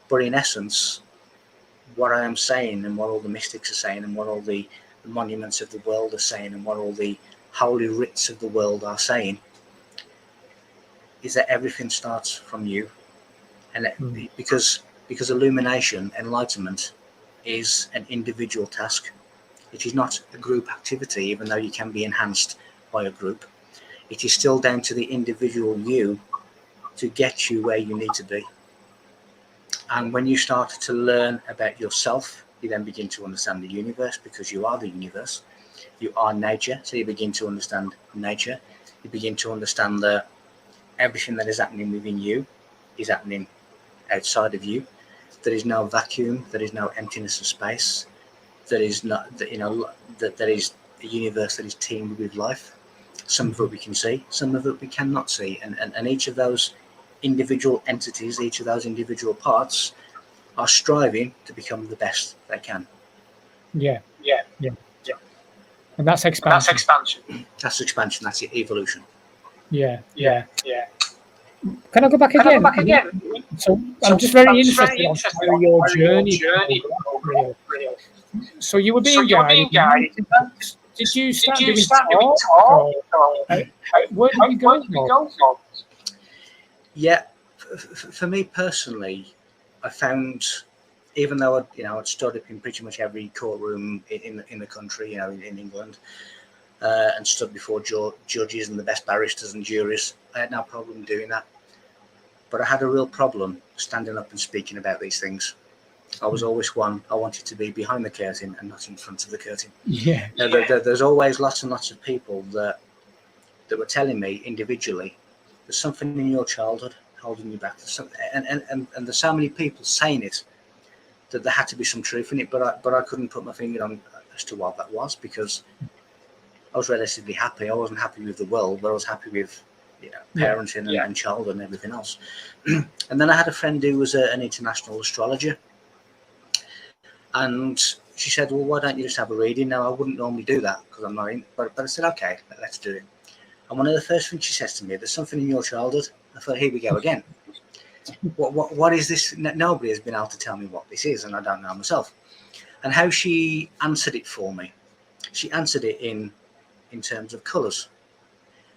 But in essence, what I am saying, and what all the mystics are saying, and what all the monuments of the world are saying, and what all the holy writs of the world are saying, is that everything starts from you. And because illumination, enlightenment, is an individual task. It is not a group activity, even though you can be enhanced by a group. It is still down to the individual you to get you where you need to be. And when you start to learn about yourself, you then begin to understand the universe, because you are the universe. You are nature, so you begin to understand nature. You begin to understand that everything that is happening within you is happening outside of you. There is no vacuum. There is no emptiness of space. There is not, that there is a universe that is teemed with life. Some of it we can see, some of it we cannot see, and each of those individual entities, each of those individual parts, are striving to become the best they can. Yeah. And that's expansion. That's expansion. That's evolution. Yeah. Can I go back again? So I'm just very interested in how your journey. So you were being guided. Did you start doing talk? Where did you go? Yeah, for me personally, I found, even though I'd stood up in pretty much every courtroom in the country, in England, and stood before judges and the best barristers and juries, I had no problem doing that. But I had a real problem standing up and speaking about these things. I was always one, I wanted to be behind the curtain and not in front of the curtain. There's always lots and lots of people that were telling me individually, there's something in your childhood holding you back. And there's so many people saying it that there had to be some truth in it, but I couldn't put my finger on as to what that was, because I was relatively happy. I wasn't happy with the world, but I was happy with parenting and childhood and everything else. And then I had a friend who was an international astrologer, and she said, well, why don't you just have a reading? Now, I wouldn't normally do that because I'm not in, but I said, okay, let's do it. And one of the first things she says to me, there's something in your childhood. I thought, here we go again. What is this? Nobody has been able to tell me what this is, and I don't know myself. And how she answered it for me, she answered it in terms of colours.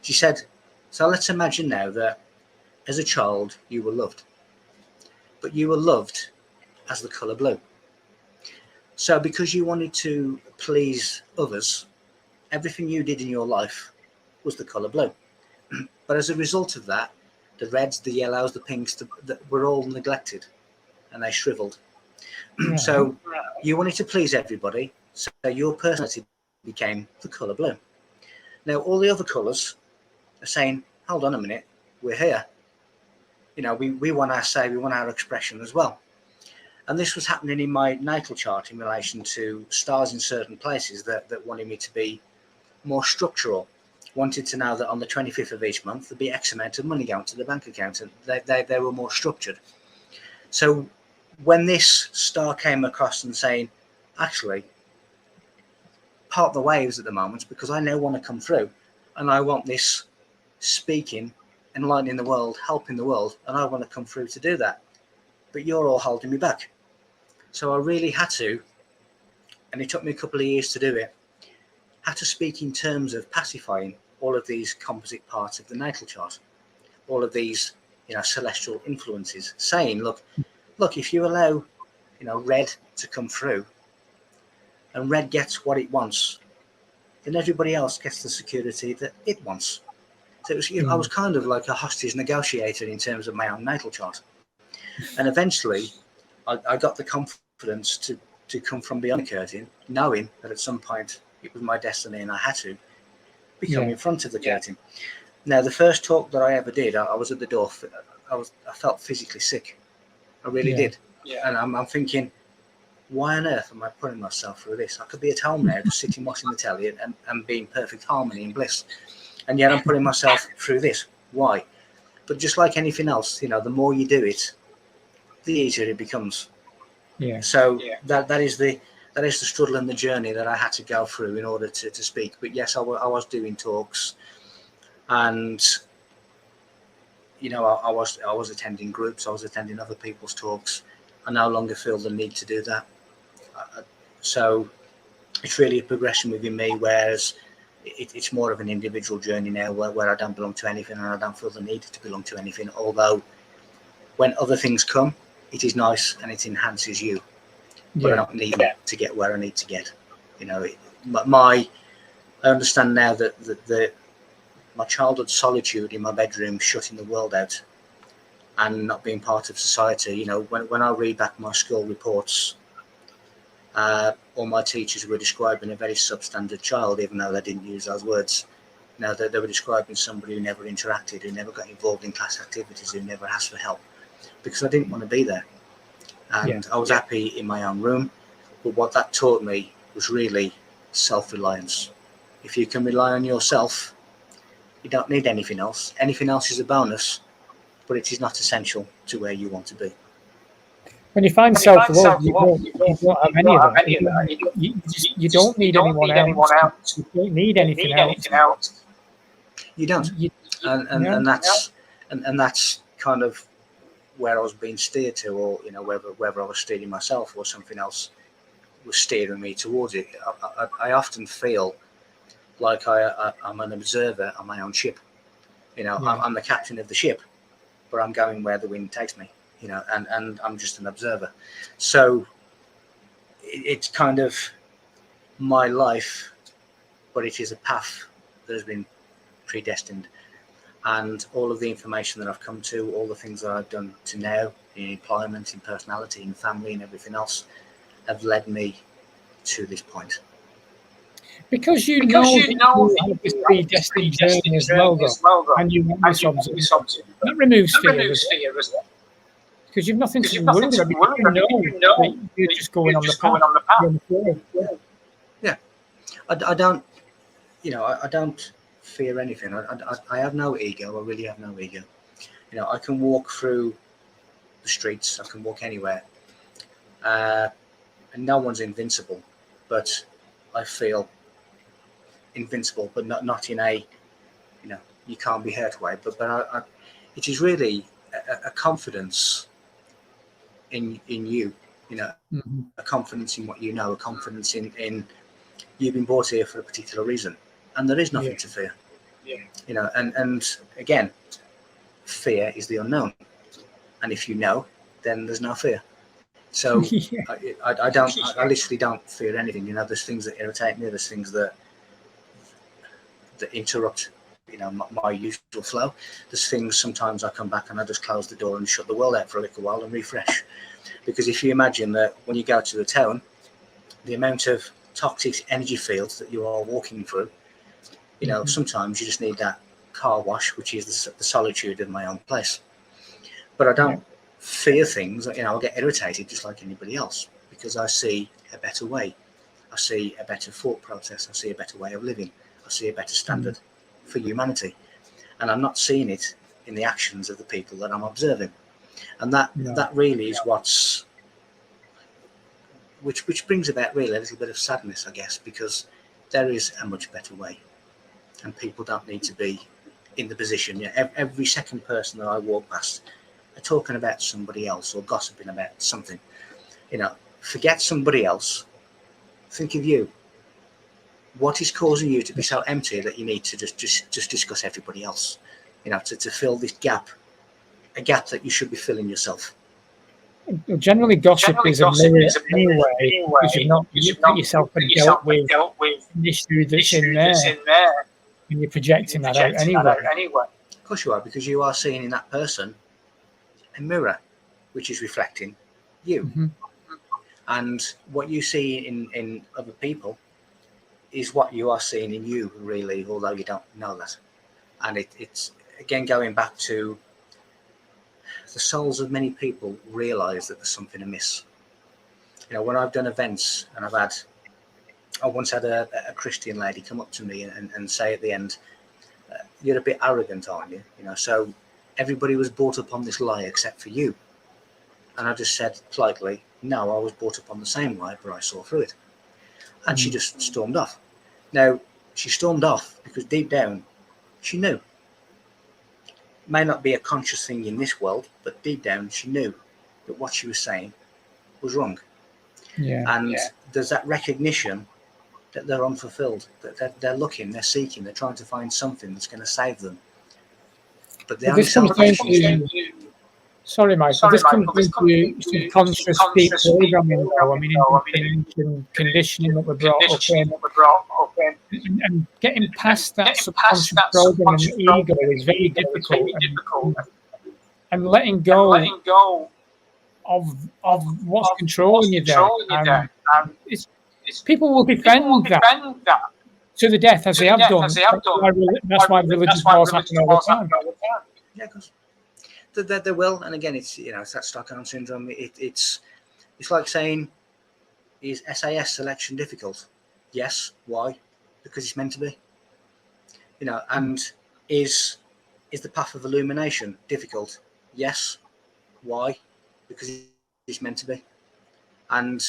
She said, so let's imagine now that as a child you were loved, but you were loved as the colour blue. So because you wanted to please others, everything you did in your life was the colour blue. But as a result of that, the reds, the yellows, the pinks, were all neglected and they shriveled. Right. So you wanted to please everybody, so your personality became the colour blue. Now all the other colours are saying, hold on a minute, we're here. You know, we want our say, we want our expression as well. And this was happening in my natal chart in relation to stars in certain places that wanted me to be more structural, wanted to know that on the 25th of each month there'd be X amount of money going to the bank account, and they were more structured. So when this star came across and saying, actually, part the waves at the moment because I now want to come through and I want this speaking, enlightening the world, helping the world, and I want to come through to do that. But you're all holding me back. So I really had to, and it took me a couple of years to do it, had to speak in terms of pacifying all of these composite parts of the natal chart, all of these, celestial influences, saying, look, if you allow, red to come through and red gets what it wants, then everybody else gets the security that it wants. So it was, I was kind of like a hostage negotiator in terms of my own natal chart. And eventually I got the confidence to come from beyond the curtain, knowing that at some point it was my destiny and I had to become in front of the curtain. Now, the first talk that I ever did, I was at the door. I felt physically sick. I really did. Yeah. And I'm thinking, why on earth am I putting myself through this? I could be at home now, just sitting watching the telly and be in perfect harmony and bliss. And yet I'm putting myself through this. Why? But just like anything else, the more you do it, the easier it becomes. Yeah. So that is the struggle and the journey that I had to go through in order to speak. But yes, I was doing talks, and I was attending groups. I was attending other people's talks. I no longer feel the need to do that. So it's really a progression within me, whereas it's more of an individual journey now where I don't belong to anything and I don't feel the need to belong to anything. Although when other things come, it is nice and it enhances you. But I don't need to get where I need to get. I understand now that my childhood solitude in my bedroom, shutting the world out and not being part of society, when I read back my school reports, all my teachers were describing a very substandard child, even though they didn't use those words. They were describing somebody who never interacted, who never got involved in class activities, who never asked for help, because I didn't want to be there. And I was happy in my own room. But what that taught me was really self-reliance. If you can rely on yourself, you don't need anything else. Anything else is a bonus, but it is not essential to where you want to be. When you find self-love, you don't have any of that. You don't need anyone else. You don't need anything else. You don't. And that's kind of where I was being steered to, or whether I was steering myself or something else was steering me towards it. I often feel like I'm an observer on my own ship. I'm the captain of the ship, but I'm going where the wind takes me. And I'm just an observer. So it's kind of my life, but it is a path that has been predestined. And all of the information that I've come to, all the things that I've done to now, in employment, in personality, in family, and everything else, have led me to this point. Because you know you have this predestined journey as well, though, and you want this observation. That removes fear, because you've nothing to worry about. You know that you're just going on the path. Yeah, I don't. I don't fear anything. I have no ego. I really have no ego. I can walk through the streets. I can walk anywhere, and no one's invincible. But I feel invincible, but not in a you can't be hurt way. But it is really a confidence in you you know, a confidence in what you know, a confidence in you've been brought here for a particular reason, and there is nothing to fear. You know, and again, fear is the unknown, and if you know, then there's no fear. So I literally don't fear anything. You know, there's things that irritate me, there's things that interrupt, you know, my usual flow. There's things sometimes I come back and I just close the door and shut the world out for a little while and refresh. Because if you imagine that when you go to the town, the amount of toxic energy fields that you are walking through, you know, sometimes you just need that car wash, which is the solitude of my own place. But I don't fear things. You know, I'll get irritated just like anybody else because I see a better way. I see a better thought process. I see a better way of living. I see a better standard for humanity. And I'm not seeing it in the actions of the people that I'm observing. And that really is which brings about really a little bit of sadness, I guess, because there is a much better way. And people don't need to be in the position. You know, every second person that I walk past are talking about somebody else or gossiping about something. You know, forget somebody else. Think of you. What is causing you to be so empty that you need to just discuss everybody else? You know, to fill this gap, a gap that you should be filling yourself. Generally, gossip is a mirror anyway, because you've not looked at yourself and dealt with an issue that's in there, and you're projecting that out anyway. Of course you are, because you are seeing in that person a mirror, which is reflecting you. And what you see in other people is what you are seeing in you, really, although you don't know that. And it's, again, going back to the souls of many people realise that there's something amiss. You know, when I've done events and I once had a Christian lady come up to me and say at the end, you're a bit arrogant, aren't you? You know, so everybody was brought up on this lie except for you. And I just said politely, no, I was brought up on the same lie, but I saw through it. And she just stormed off. Now, she stormed off because deep down, she knew. May not be a conscious thing in this world, but deep down, she knew that what she was saying was wrong. And there's that recognition that they're unfulfilled, that they're looking, they're seeking, they're trying to find something that's going to save them. But the only salvation is... Sorry, Michael. This comes into subconscious deep programming, though. I mean, indoctrination, conditioning that we're brought up in, and getting past that subconscious programming and ego is very difficult. And letting go of what's controlling you there. People will defend that to the death, as they have done. That's why religious wars happen all the time. Yeah, because they will. And again, it's, you know, it's that Stockholm syndrome. It's like saying, is SAS selection difficult? Yes. Why? Because it's meant to be. You know, and is the path of illumination difficult? Yes. Why? Because it's meant to be. And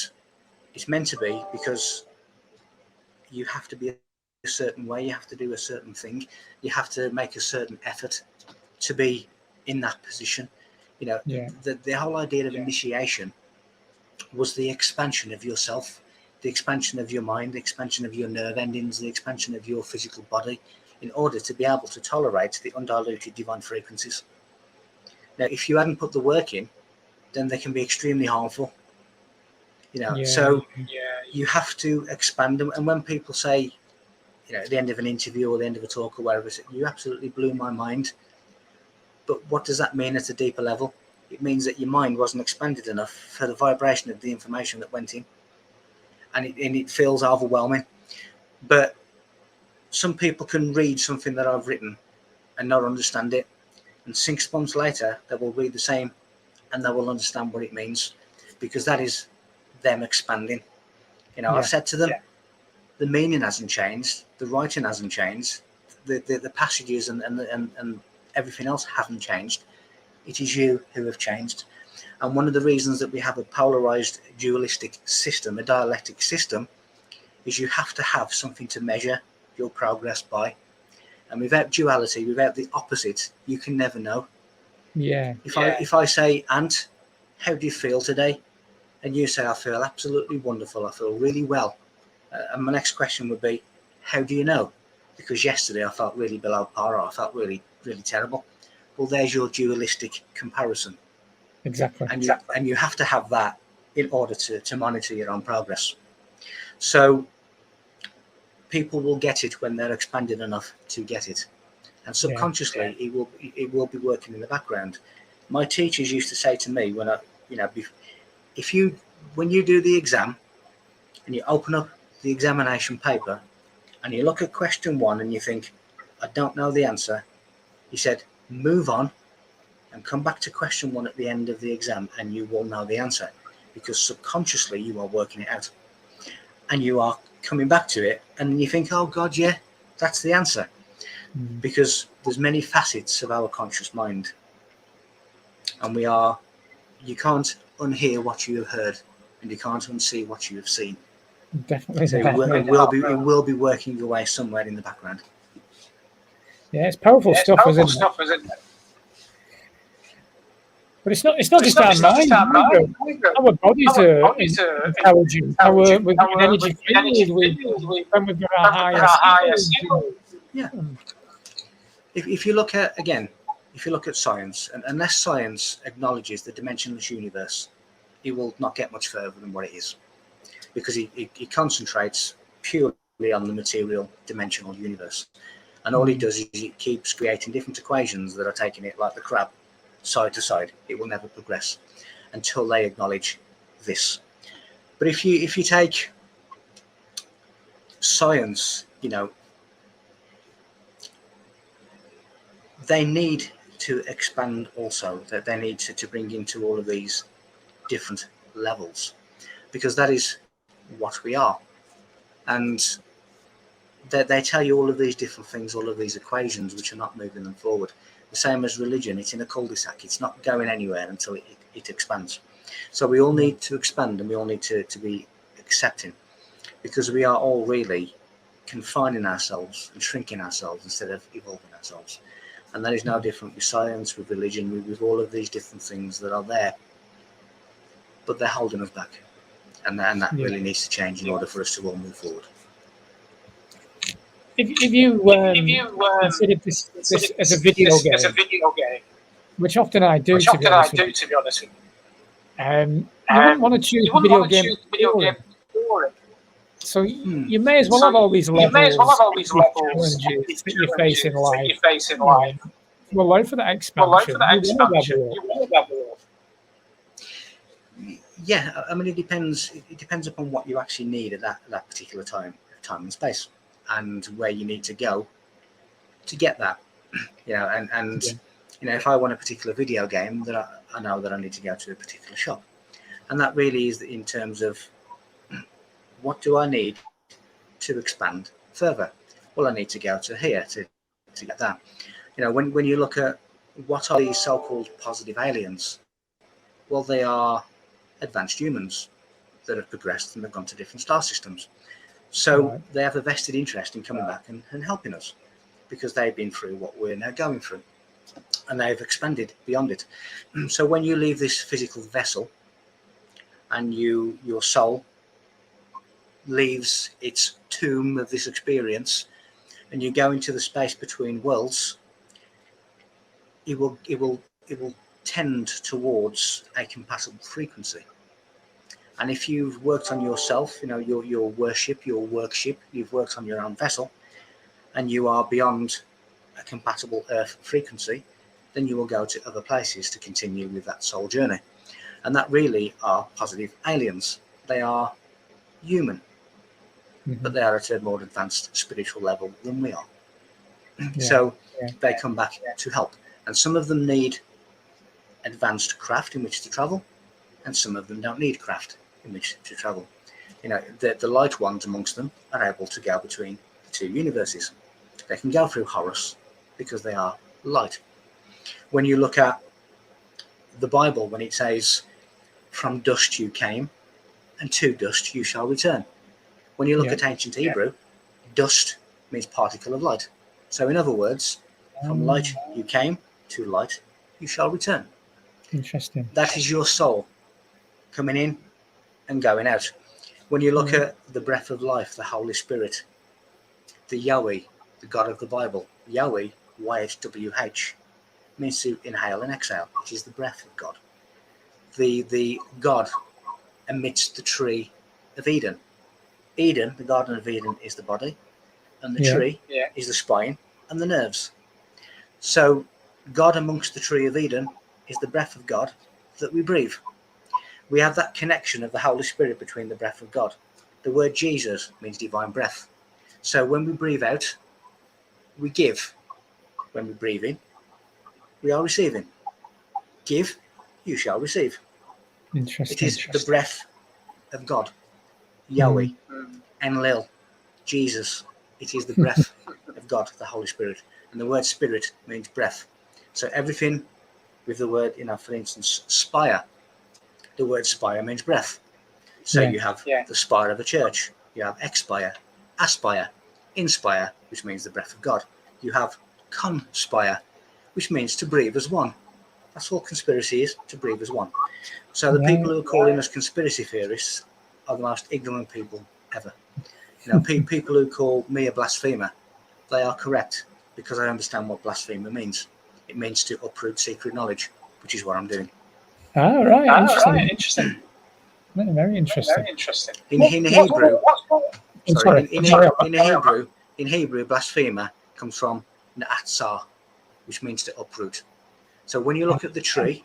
it's meant to be because you have to be a certain way, you have to do a certain thing, you have to make a certain effort to be in that position. You know, the whole idea of initiation was the expansion of yourself, the expansion of your mind, the expansion of your nerve endings, the expansion of your physical body, in order to be able to tolerate the undiluted divine frequencies. Now, if you hadn't put the work in, then they can be extremely harmful. You know, so you have to expand them. And when people say, you know, at the end of an interview or the end of a talk or wherever, you absolutely blew my mind. But what does that mean at a deeper level? It means that your mind wasn't expanded enough for the vibration of the information that went in. And it feels overwhelming. But some people can read something that I've written and not understand it. And 6 months later, they will read the same and they will understand what it means, because that is them expanding. You know, I've said to them, the meaning hasn't changed, the writing hasn't changed, the passages and everything else haven't changed. It is you who have changed. And one of the reasons that we have a polarized dualistic system, a dialectic system, is you have to have something to measure your progress by. And without duality, without the opposite, you can never know. If I say, Ant, how do you feel today? and you say, I feel absolutely wonderful, I feel really well. And my next question would be, how do you know? Because yesterday I felt really below par, or I felt really, really terrible. Well, there's your dualistic comparison. Exactly. And you have to have that in order to monitor your own progress. So people will get it when they're expanded enough to get it. And subconsciously, it will be working in the background. My teachers used to say to me, when when you do the exam and you open up the examination paper and you look at question 1 and you think, I don't know the answer, he said, move on and come back to question 1 at the end of the exam and you will know the answer, because subconsciously you are working it out and you are coming back to it and you think, oh God, yeah, that's the answer. Because there's many facets of our conscious mind, and you can't unhear what you have heard, and you can't unsee what you have seen. Definitely. So it will be working away somewhere in the background. Yeah, it's powerful stuff, isn't it? But it's not just our mind. Our bodies are intelligent. We've got an energy field. We've got our higher self. Yeah. If you look at science, and unless science acknowledges the dimensionless universe, it will not get much further than what it is, because it concentrates purely on the material dimensional universe. And all it does is it keeps creating different equations that are taking it like the crab, side to side. It will never progress until they acknowledge this. But if you take science, they need to expand also, that they need to bring into all of these different levels, because that is what we are. And they tell you all of these different things, all of these equations, which are not moving them forward. The same as religion, it's in a cul-de-sac. It's not going anywhere until it expands. So we all need to expand, and we all need to be accepting, because we are all really confining ourselves and shrinking ourselves instead of evolving ourselves. And that is no different with science, with religion, with all of these different things that are there, but they're holding us back. And that really needs to change in order for us to all move forward. If you considered this as a video game, which often I do, to be honest with you, you wouldn't want to choose a video game boring. So you may as well have all these levels, challenges that you face in life. To allow for that expansion, you want to level up. Yeah, I mean, it depends upon what you actually need at that particular time and space, and where you need to go to get that. If I want a particular video game, that I know that I need to go to a particular shop, and that really is in terms of what do I need to expand further. Well, I need to go to here to get that. When you look at what are these so-called positive aliens, well, they are advanced humans that have progressed and have gone to different star systems. So they have a vested interest in coming back and helping us, because they've been through what we're now going through, and they've expanded beyond it. So when you leave this physical vessel and your soul leaves its tomb of this experience and you go into the space between worlds, it will tend towards a compatible frequency. And if you've worked on yourself, your worship, your workship, you've worked on your own vessel, and you are beyond a compatible earth frequency, then you will go to other places to continue with that soul journey. And that really are positive aliens. They are human, but they are at a more advanced spiritual level than we are. So they come back to help. And some of them need advanced craft in which to travel, and some of them don't need craft in which to travel. The light ones amongst them are able to go between the two universes. They can go through Horus because they are light. When you look at the Bible, when it says, from dust you came, and to dust you shall return. When you look at ancient Hebrew, dust means particle of light. So in other words, from light you came, to light you shall return. Interesting. That is your soul coming in and going out. When you look at the breath of life, the Holy Spirit, the Yahweh, the God of the Bible, Yahweh, YHWH, means to inhale and exhale, which is the breath of God. The God amidst the tree of Eden. Eden, the Garden of Eden, is the body, and the tree is the spine and the nerves. So God amongst the tree of Eden is the breath of God that we breathe. We have that connection of the Holy Spirit between the breath of God. The word Jesus means divine breath. So when we breathe out, we give. When we breathe in, we are receiving. Give, you shall receive. Interesting. It is the breath of God, Yahweh, Enlil, Jesus. It is the breath of God, the Holy Spirit. And the word spirit means breath. So everything with the word, for instance, spire, the word spire means breath. So you have the spire of a church. You have expire, aspire, inspire, which means the breath of God. You have conspire, which means to breathe as one. That's all conspiracy is, to breathe as one. So the people who are calling us conspiracy theorists are the most ignorant people ever. People who call me a blasphemer, they are correct, because I understand what blasphemer means. It means to uproot secret knowledge, which is what I'm doing. Interesting. Very interesting. In Hebrew, in Hebrew, blasphemer comes from na'atzar, which means to uproot. So when you look at the tree,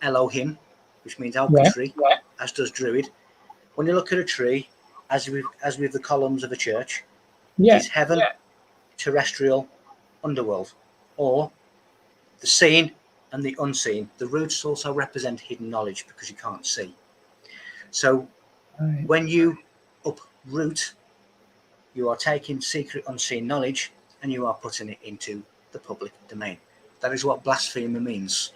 Elohim, which means alpha tree, as does Druid. When you look at a tree, as with the columns of a church, it is heaven, terrestrial, underworld, or the seen and the unseen. The roots also represent hidden knowledge because you can't see. So when you uproot, you are taking secret unseen knowledge and you are putting it into the public domain. That is what blasphemer means.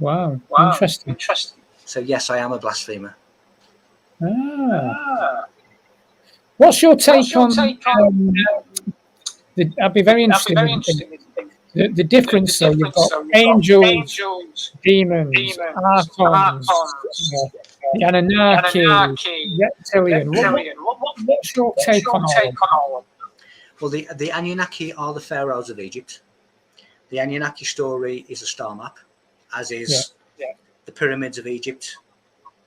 Wow. Interesting. So yes, I am a blasphemer. What's your take on I'd be very interested in the difference. So you've got angels, demons, archons, the Anunnaki, reptilian. What's your take on all of them? Well, the Anunnaki are the pharaohs of Egypt. The Anunnaki story is a star map, as is the pyramids of Egypt,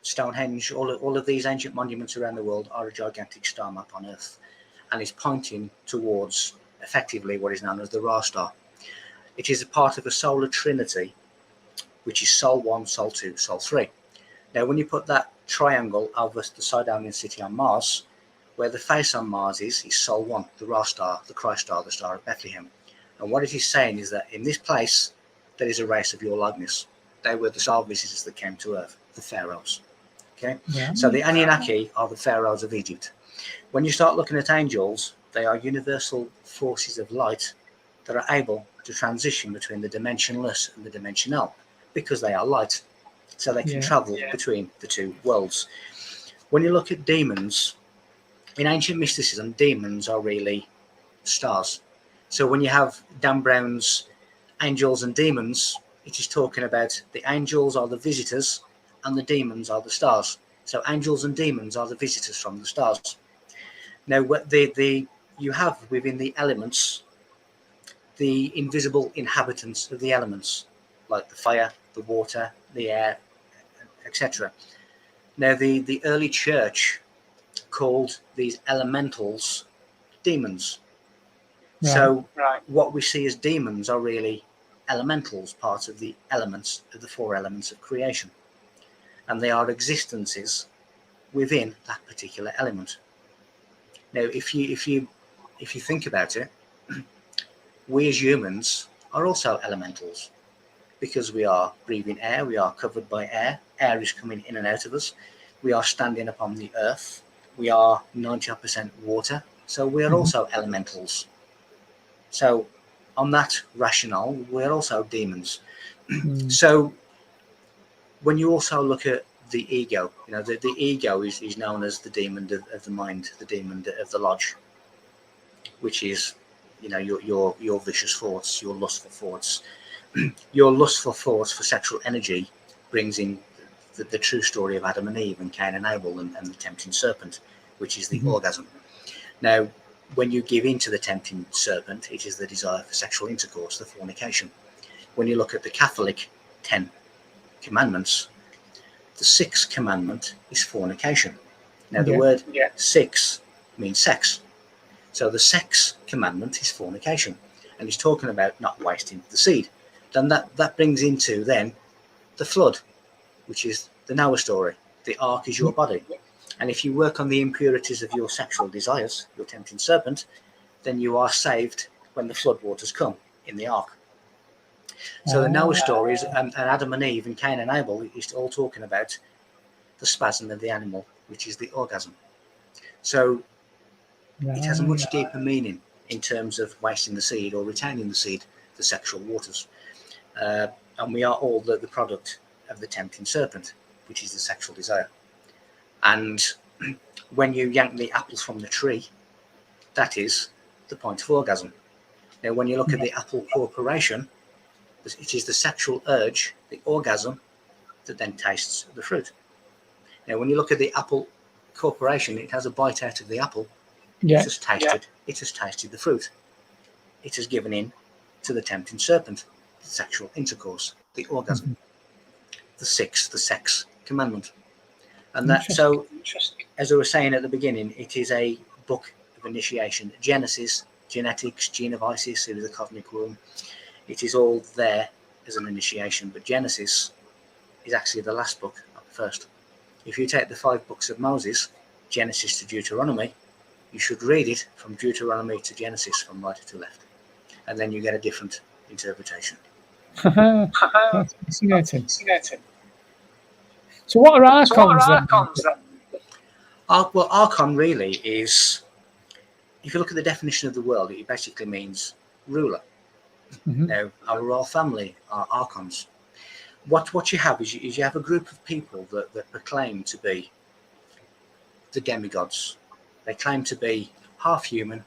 Stonehenge. All of these ancient monuments around the world are a gigantic star map on Earth, and is pointing towards effectively what is known as the Ra star. It is a part of a solar trinity, which is Sol 1, Sol 2, Sol 3. Now, when you put that triangle over the Sidonian city on Mars, where the face on Mars is Sol 1, the Ra star, the Christ star, the Star of Bethlehem. And what it is saying is that in this place, there is a race of your likeness. They were the star visitors that came to Earth, the pharaohs. Okay, so the Anunnaki are the pharaohs of Egypt. When you start looking at angels, they are universal forces of light that are able to transition between the dimensionless and the dimensional, because they are light. So they can travel between the two worlds. When you look at demons, in ancient mysticism, demons are really stars. So when you have Dan Brown's Angels and Demons, it is talking about the angels are the visitors and the demons are the stars. So angels and demons are the visitors from the stars. Now, what you have within the elements, the invisible inhabitants of the elements, like the fire, the water, the air, etc. Now, the early church called these elementals demons. So what we see as demons are really elementals, part of the elements of the four elements of creation, and they are existences within that particular element. Now, if you think about it, we as humans are also elementals, because we are breathing air, we are covered by air, air is coming in and out of us, we are standing upon the earth, we are 90% water, so we are also elementals. So on that rationale, we're also demons. So when you also look at the ego, the ego is known as the demon of the mind, the demon of the lodge, which is, your vicious thoughts, your lustful thoughts. Your lustful thoughts for sexual energy brings in the true story of Adam and Eve and Cain and Abel and the tempting serpent, which is the orgasm. Now, when you give in to the tempting serpent, it is the desire for sexual intercourse, the fornication. When you look at the Catholic 10 commandments, the 6th commandment is fornication. Now, the word 6 means sex. So the sex commandment is fornication. And he's talking about not wasting the seed. Then that brings into then the flood, which is the Noah story. The ark is your body. And if you work on the impurities of your sexual desires, your tempting serpent, then you are saved when the flood waters come in the ark. So the Noah stories and Adam and Eve and Cain and Abel is all talking about the spasm of the animal, which is the orgasm. So it has a much deeper meaning in terms of wasting the seed or retaining the seed, the sexual waters. And we are all the product of the tempting serpent, which is the sexual desire. And when you yank the apples from the tree, that is the point of orgasm. Now, when you look at the apple corporation, it is the sexual urge, the orgasm, that then tastes the fruit. Now, when you look at the apple corporation, it has a bite out of the apple. It has tasted the fruit. It has given in to the tempting serpent, the sexual intercourse, the orgasm. The 6th, the sex commandment. And that, so, as I was saying at the beginning, it is a book of initiation. Genesis, genetics, genovisis, it is the cosmic womb. It is all there as an initiation, but Genesis is actually the last book, not the first. If you take the 5 books of Moses, Genesis to Deuteronomy, you should read it from Deuteronomy to Genesis, from right to left, and then you get a different interpretation. That's fascinating. So what are archons then? Well, archon really is, if you look at the definition of the word, it basically means ruler. Now, our royal family are archons. What you have is you have a group of people that proclaim to be the demigods. They claim to be half human,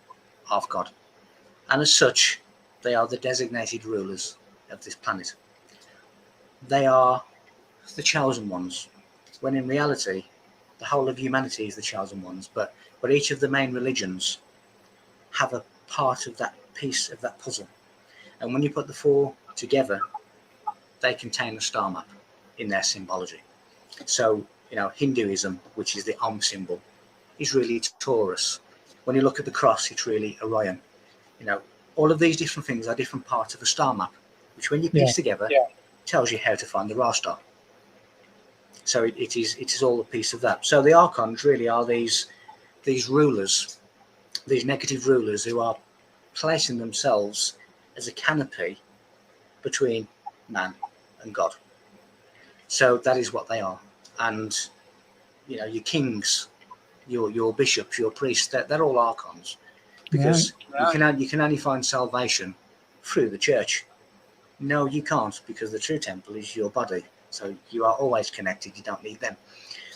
half god. And as such, they are the designated rulers of this planet. They are the chosen ones, when in reality, the whole of humanity is the chosen ones. But each of the main religions have a part of that piece of that puzzle. And when you put the 4 together, they contain a star map in their symbology. So, Hinduism, which is the symbol, is really Taurus. When you look at the cross, it's really Orion. All of these different things are different parts of a star map, which when you piece together, tells you how to find the Ra star. So it is all a piece of that. So the archons really are these rulers, these negative rulers who are placing themselves as a canopy between man and God. So that is what they are. And your kings, your bishops, your priests, they're all archons, because you can only find salvation through the church. No, you can't, because the true temple is your body. So you are always connected. You don't need them.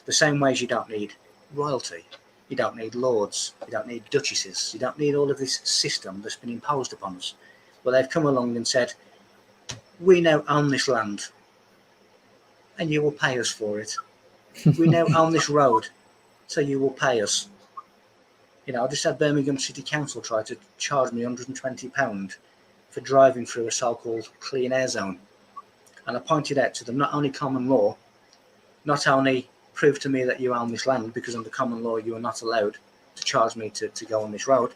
The same way as you don't need royalty. You don't need lords. You don't need duchesses. You don't need all of this system that's been imposed upon us. Well, they've come along and said, we now own this land, and you will pay us for it. We now own this road, so you will pay us. I just had Birmingham City Council try to charge me £120 for driving through a so-called clean air zone. And I pointed out to them, not only common law, not only prove to me that you own this land, because under common law you are not allowed to charge me to go on this road,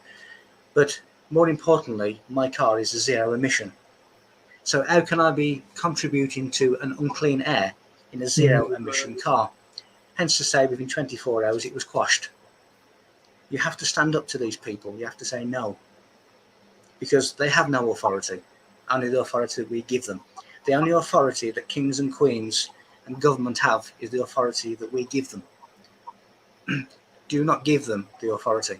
but more importantly, my car is a zero emission. So how can I be contributing to an unclean air in a zero emission car? Hence to say, within 24 hours it was quashed. You have to stand up to these people. You have to say no, because they have no authority, only the authority that we give them. The only authority that kings and queens and government have is the authority that we give them. Do not give them the authority.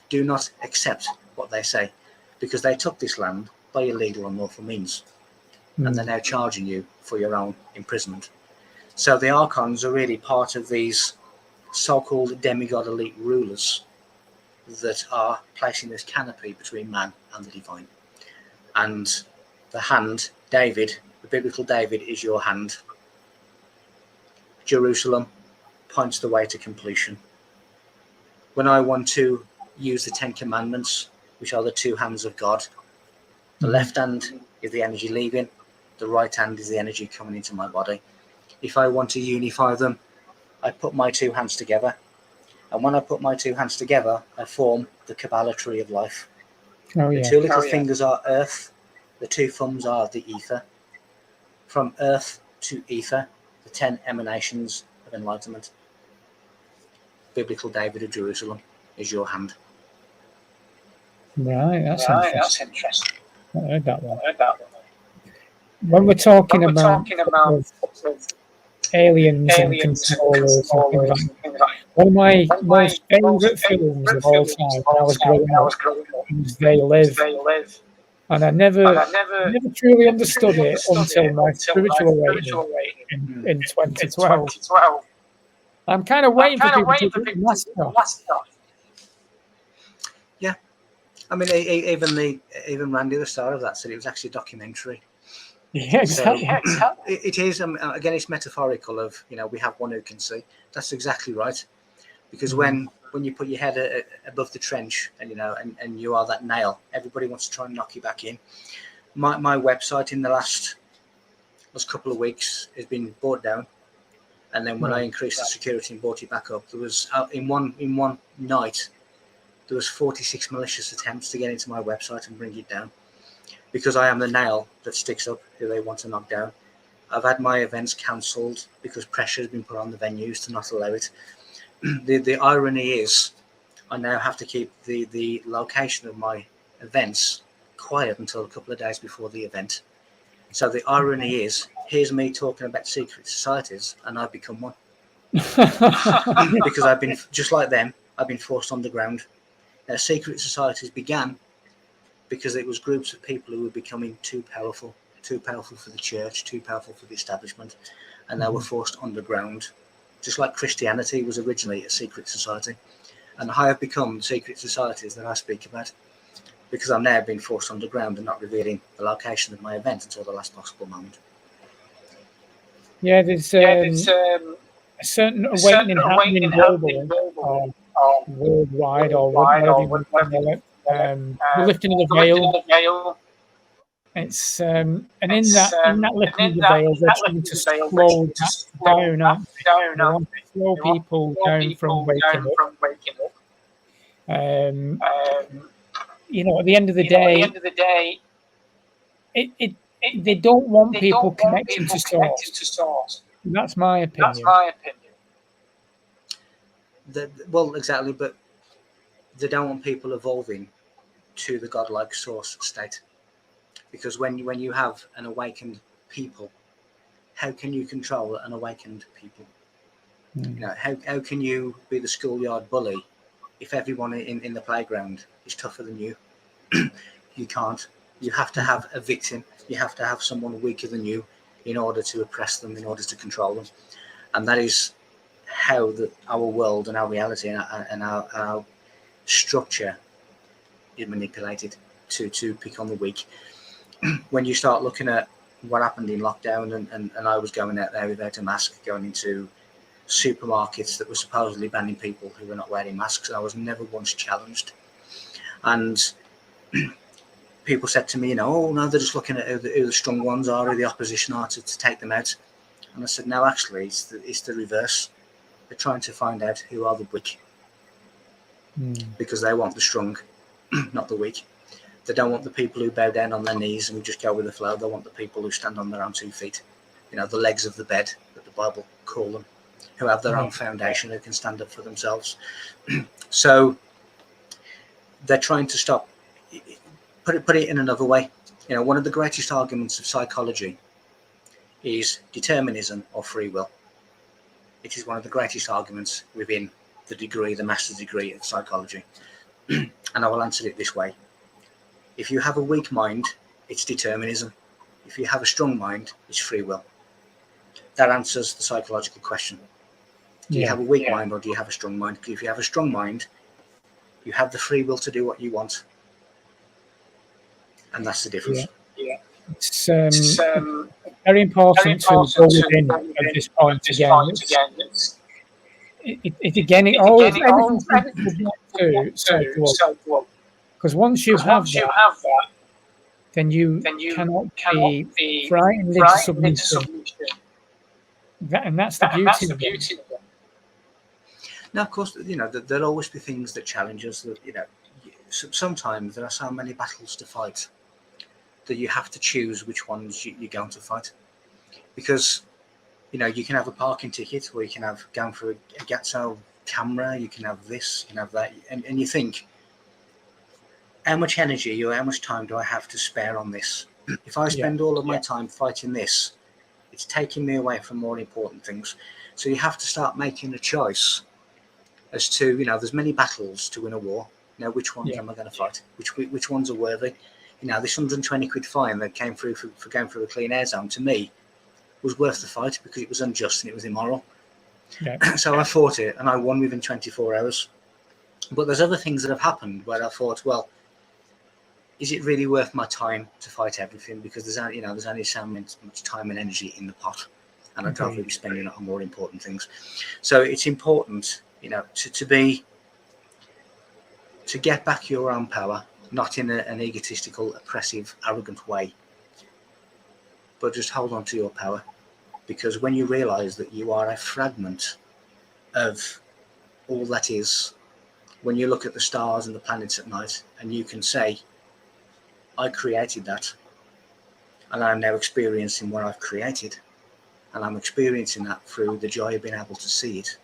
Do not accept what they say, because they took this land by illegal and lawful means, and they're now charging you for your own imprisonment. So the archons are really part of these so-called demigod elite rulers that are placing this canopy between man and the divine. And the hand, David, the biblical David, is your hand. Jerusalem points the way to completion. When I want to use the 10 Commandments, which are the two hands of God, the left hand is the energy leaving, the right hand is the energy coming into my body. If I want to unify them, I put my two hands together. And when I put my two hands together, I form the Kabbalah tree of life. The two little fingers are earth, the two thumbs are the ether. From earth to ether, the 10 emanations of enlightenment. Biblical David of Jerusalem is your hand. Right, that's interesting. I heard that one. When we're talking about aliens and controllers and things like that, one of my most favourite films of all time when I was growing up was They Live. And I never truly understood it until my spiritual awakening in 2012. I'm kind of waiting for people to get the mask off. Yeah. I mean, even Randy, the star of that, said it was actually a documentary. Yeah, exactly. So it is. Again, it's metaphorical of, we have one who can see. That's exactly right. Because when you put your head above the trench and you are that nail, everybody wants to try and knock you back in. My website in the last couple of weeks has been brought down, and then when I increased the security and brought it back up, there was in one night there was 46 malicious attempts to get into my website and bring it down, because I am the nail that sticks up who they want to knock down. I've had my events cancelled because pressure has been put on the venues to not allow it. The irony is I now have to keep the location of my events quiet until a couple of days before the event. So the irony is, here's me talking about secret societies, and I've become one. Because I've been, just like them, I've been forced underground. Now, secret societies began because it was groups of people who were becoming too powerful for the church, too powerful for the establishment, and they were forced underground. Just like Christianity was originally a secret society. And I have become the secret societies that I speak about, because I'm now being forced underground and not revealing the location of my event until the last possible moment. Yeah, there's a certain awakening happening globally, or worldwide, or whatever you want to call it. The lifting of the veil. It's and in that lifting of the veil, they're trying to slow that down, aren't they? They want to slow people down from waking up. At the end of the day, they don't want people connecting to source. That's my opinion. Well, exactly, but they don't want people evolving to the godlike source state. Because when you have an awakened people, how can you control an awakened people? How can you be the schoolyard bully if everyone in the playground is tougher than you? You can't. You have to have a victim. You have to have someone weaker than you in order to oppress them, in order to control them. And that is how our world and our reality and our structure is manipulated to pick on the weak. When you start looking at what happened in lockdown, and I was going out there without a mask, going into supermarkets that were supposedly banning people who were not wearing masks, and I was never once challenged. And people said to me, oh no, they're just looking at who the strong ones are, who the opposition are, to take them out. And I said, no, actually, it's the reverse. They're trying to find out who are the weak, because they want the strong, not the weak. They don't want the people who bow down on their knees and just go with the flow. They want the people who stand on their own 2 feet, the legs of the bed that the Bible call them, who have their own foundation, who can stand up for themselves. So they're trying to stop. Put it in another way. One of the greatest arguments of psychology is determinism or free will. It is one of the greatest arguments within the master's degree of psychology. And I will answer it this way. If you have a weak mind, it's determinism. If you have a strong mind, it's free will. That answers the psychological question. Do you have a weak mind or do you have a strong mind? Because if you have a strong mind, you have the free will to do what you want. And that's the difference. It's very important to go within at this point again. It all everything comes back to self-love. Because once you have that, then you cannot be frightened into submission. And that's the beauty of it. Now, of course, there'll always be things that challenge us. That sometimes there are so many battles to fight that you have to choose which ones you're going to fight, because you can have a parking ticket, or you can have going for a Gatso camera, you can have this, you can have that, and you think, how much energy or how much time do I have to spare on this? If I spend all of my time fighting this, it's taking me away from more important things. So you have to start making a choice as to, there's many battles to win a war. Now, which ones am I going to fight? Which ones are worthy? This 120 quid fine that came through for going through a clean air zone, to me, was worth the fight because it was unjust and it was immoral. So I fought it and I won within 24 hours. But there's other things that have happened where I thought, well, is it really worth my time to fight everything? Because there's only so much time and energy in the pot, and I'd rather be spending it on more important things. So it's important, to get back your own power, not in an egotistical, oppressive, arrogant way, but just hold on to your power. Because when you realize that you are a fragment of all that is, when you look at the stars and the planets at night and you can say, I created that, and I'm now experiencing what I've created, and I'm experiencing that through the joy of being able to see it,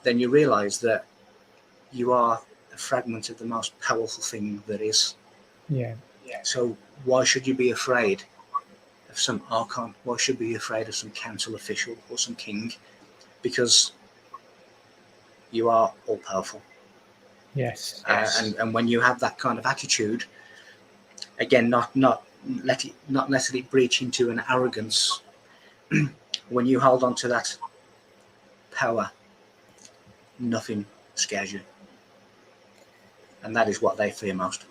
then you realize that you are a fragment of the most powerful thing there is. So why should you be afraid of some archon? Why should you be afraid of some council official or some king? Because you are all powerful. Yes. And when you have that kind of attitude, again, not letting it breach into an arrogance. When you hold on to that power, nothing scares you, and that is what they fear most.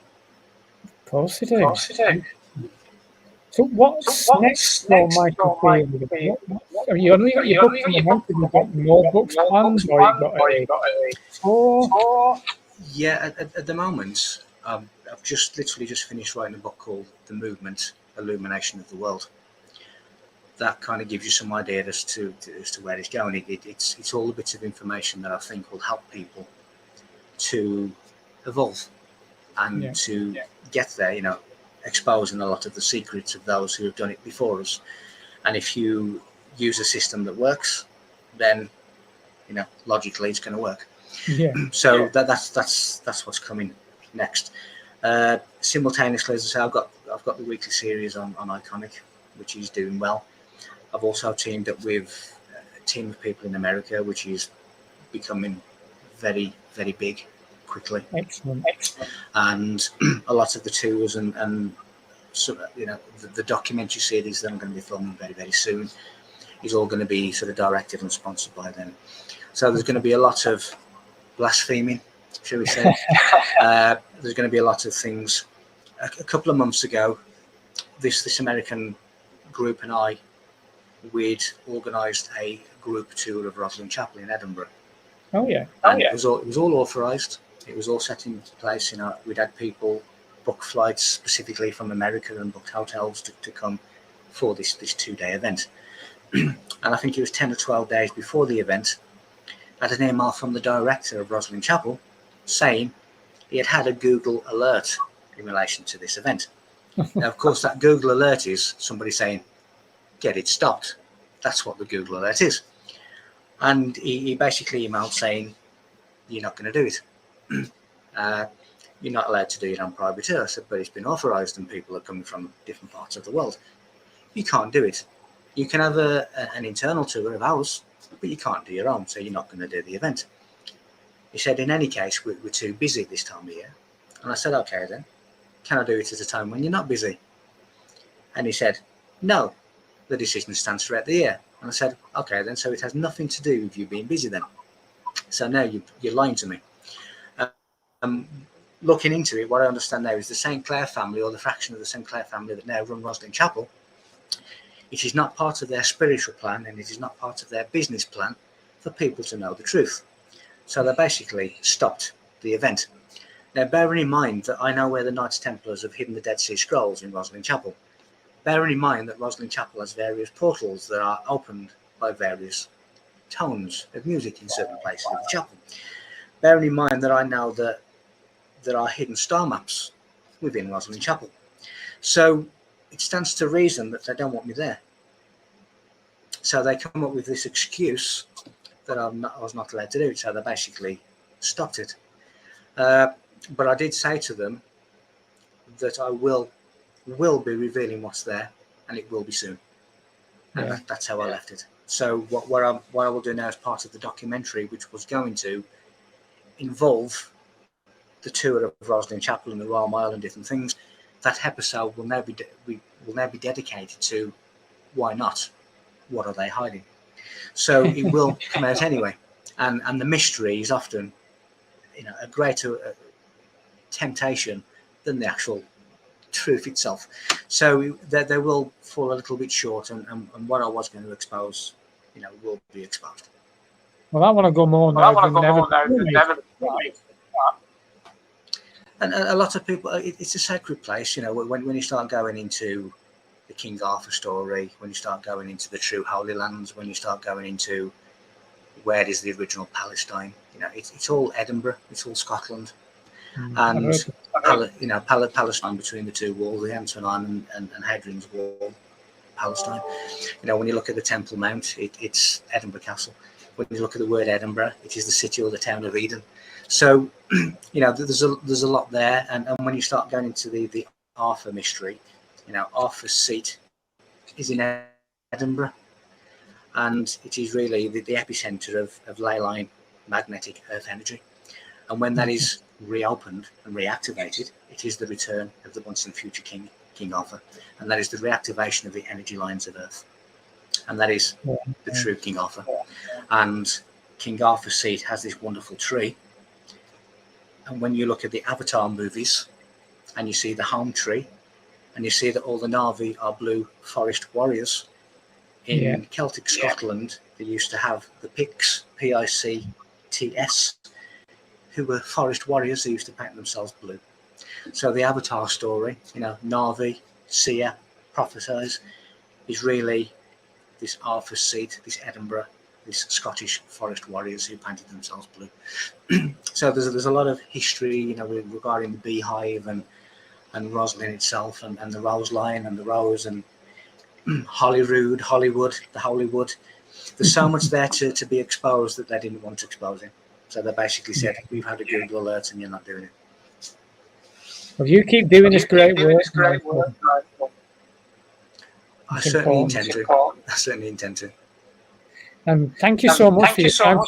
Of course it is. So what's next for Michael Feeley? Have you only got your books in the month? Have you got more books planned, or you got a tour? Yeah, at the moment, I've literally just finished writing a book called The Movement, Illumination of the World. That kind of gives you some idea as to where it's going. It's all the bits of information that I think will help people to evolve and to get there, exposing a lot of the secrets of those who have done it before us. And if you use a system that works, then logically it's going to work. So that's what's coming next. Simultaneously, as I say, I've got the weekly series on Iconic, which is doing well. I've also teamed up with a team of people in America, which is becoming very, very big quickly. Excellent. And a lot of the tours and so, the documentary series that I'm going to be filming very, very soon is all going to be sort of directed and sponsored by them. So there's going to be a lot of blaspheming, shall we say. There's going to be a lot of things. A couple of months ago, this American group and we'd organised a group tour of Rosslyn Chapel in Edinburgh. It was all authorised. It was all set in place. We'd had people book flights specifically from America and booked hotels to come for this 2-day event. And I think it was 10 or 12 days before the event, I had an email from the director of Rosslyn Chapel saying he had a Google alert in relation to this event. Now, of course, that Google alert is somebody saying, get it stopped. That's what the Google alert is. And he basically emailed saying, you're not going to do it. You're not allowed to do it on private tour. I said, but it's been authorised and people are coming from different parts of the world. You can't do it. You can have an internal tour of ours, but you can't do your own, so you're not going to do the event. He said, in any case, we're too busy this time of year. And I said, okay then, can I do it at a time when you're not busy? And he said, no, the decision stands throughout the year. And I said, okay then, so it has nothing to do with you being busy then. So now you're lying to me. looking into it, what I understand now is the St. Clair family, or the fraction of the St. Clair family that now run Roslin Chapel, it is not part of their spiritual plan, and it is not part of their business plan for people to know the truth. So they basically stopped the event. Now, bearing in mind that I know where the Knights Templars have hidden the Dead Sea Scrolls in Roslin Chapel, bearing in mind that Roslin Chapel has various portals that are opened by various tones of music in certain places of the chapel, bearing in mind that I know that there are hidden star maps within Roslin Chapel. So it stands to reason that they don't want me there. So they come up with this excuse that I was not allowed to do it, so they basically stopped it. But I did say to them that I will be revealing what's there, and it will be soon. And that's how I left it. So what I will do now as part of the documentary, which was going to involve the tour of Roslin Chapel and the Royal Mile and different things, that episode will now be dedicated to why not? What are they hiding? So it will come out anyway, and the mystery is often, a greater temptation than the actual truth itself. So they will fall a little bit short, and what I was going to expose, will be exposed. Well, I want to go more now. And a lot of people, it's a sacred place, when you start going into the King Arthur story, when you start going into the true Holy Lands, when you start going into where is the original Palestine, it's all Edinburgh, it's all Scotland. And Palestine between the two walls, the Antonine and Hadrian's Wall, Palestine. When you look at the Temple Mount, it's Edinburgh Castle. When you look at the word Edinburgh, it is the city or the town of Eden. So, there's a lot there. And when you start going into the Arthur mystery, Arthur's seat is in Edinburgh, and it is really the epicenter of ley line magnetic earth energy. And when that is reopened and reactivated, it is the return of the once and future King Arthur, and that is the reactivation of the energy lines of Earth, and that is the true King Arthur. And King Arthur's seat has this wonderful tree, and when you look at the Avatar movies, and you see the home tree, and you see that all the Na'vi are blue forest warriors, in Celtic Scotland, they used to have the Picts, Picts, who were forest warriors who used to paint themselves blue. So the Avatar story, Na'vi, seer, prophesize, is really this Arthur's seat, this Edinburgh, this Scottish forest warriors who painted themselves blue. So there's a lot of history, regarding the beehive and Roslin itself, and the rose line and the rose and Hollywood, the Hollywood. There's so much there to be exposed that they didn't want exposing. So they basically said, we've had a Google alert and you're not doing it. Well, you keep doing this great work. I certainly intend to. And thank you so much for your time.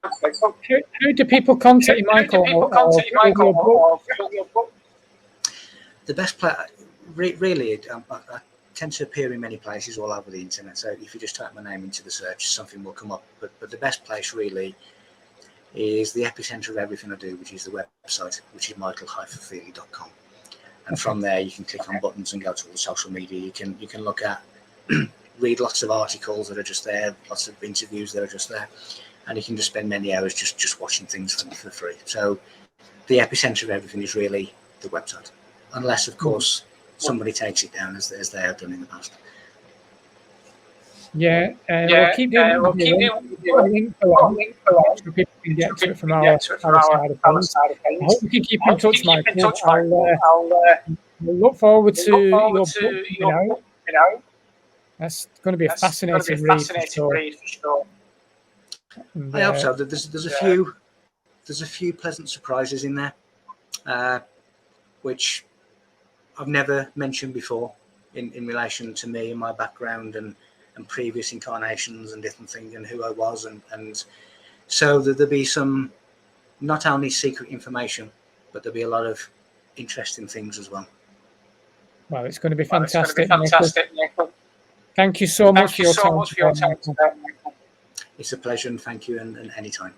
How do people contact you, Michael? The best place, really, I tend to appear in many places all over the internet. So if you just type my name into the search, something will come up. But the best place really is the epicenter of everything I do, which is the website, which is michael-feeley.com. And from there, you can click on buttons and go to all the social media. You can look at, read lots of articles that are just there, lots of interviews that are just there, and you can just spend many hours just watching things for free. So the epicenter of everything is really the website, unless, of course, somebody takes it down as they have done in the past. We'll keep doing it. So people can get to it from our side of things. I hope you can keep in touch, Michael. I'll look forward to your book. That's going to be a fascinating read for sure. I hope so. There's a few pleasant surprises in there, which I've never mentioned before in relation to me and my background and previous incarnations and different things and who I was, and so there'll be some not only secret information, but there'll be a lot of interesting things as well. Well, it's going to be fantastic. Michael. Thank you so much for your time. It's a pleasure, and thank you, and anytime.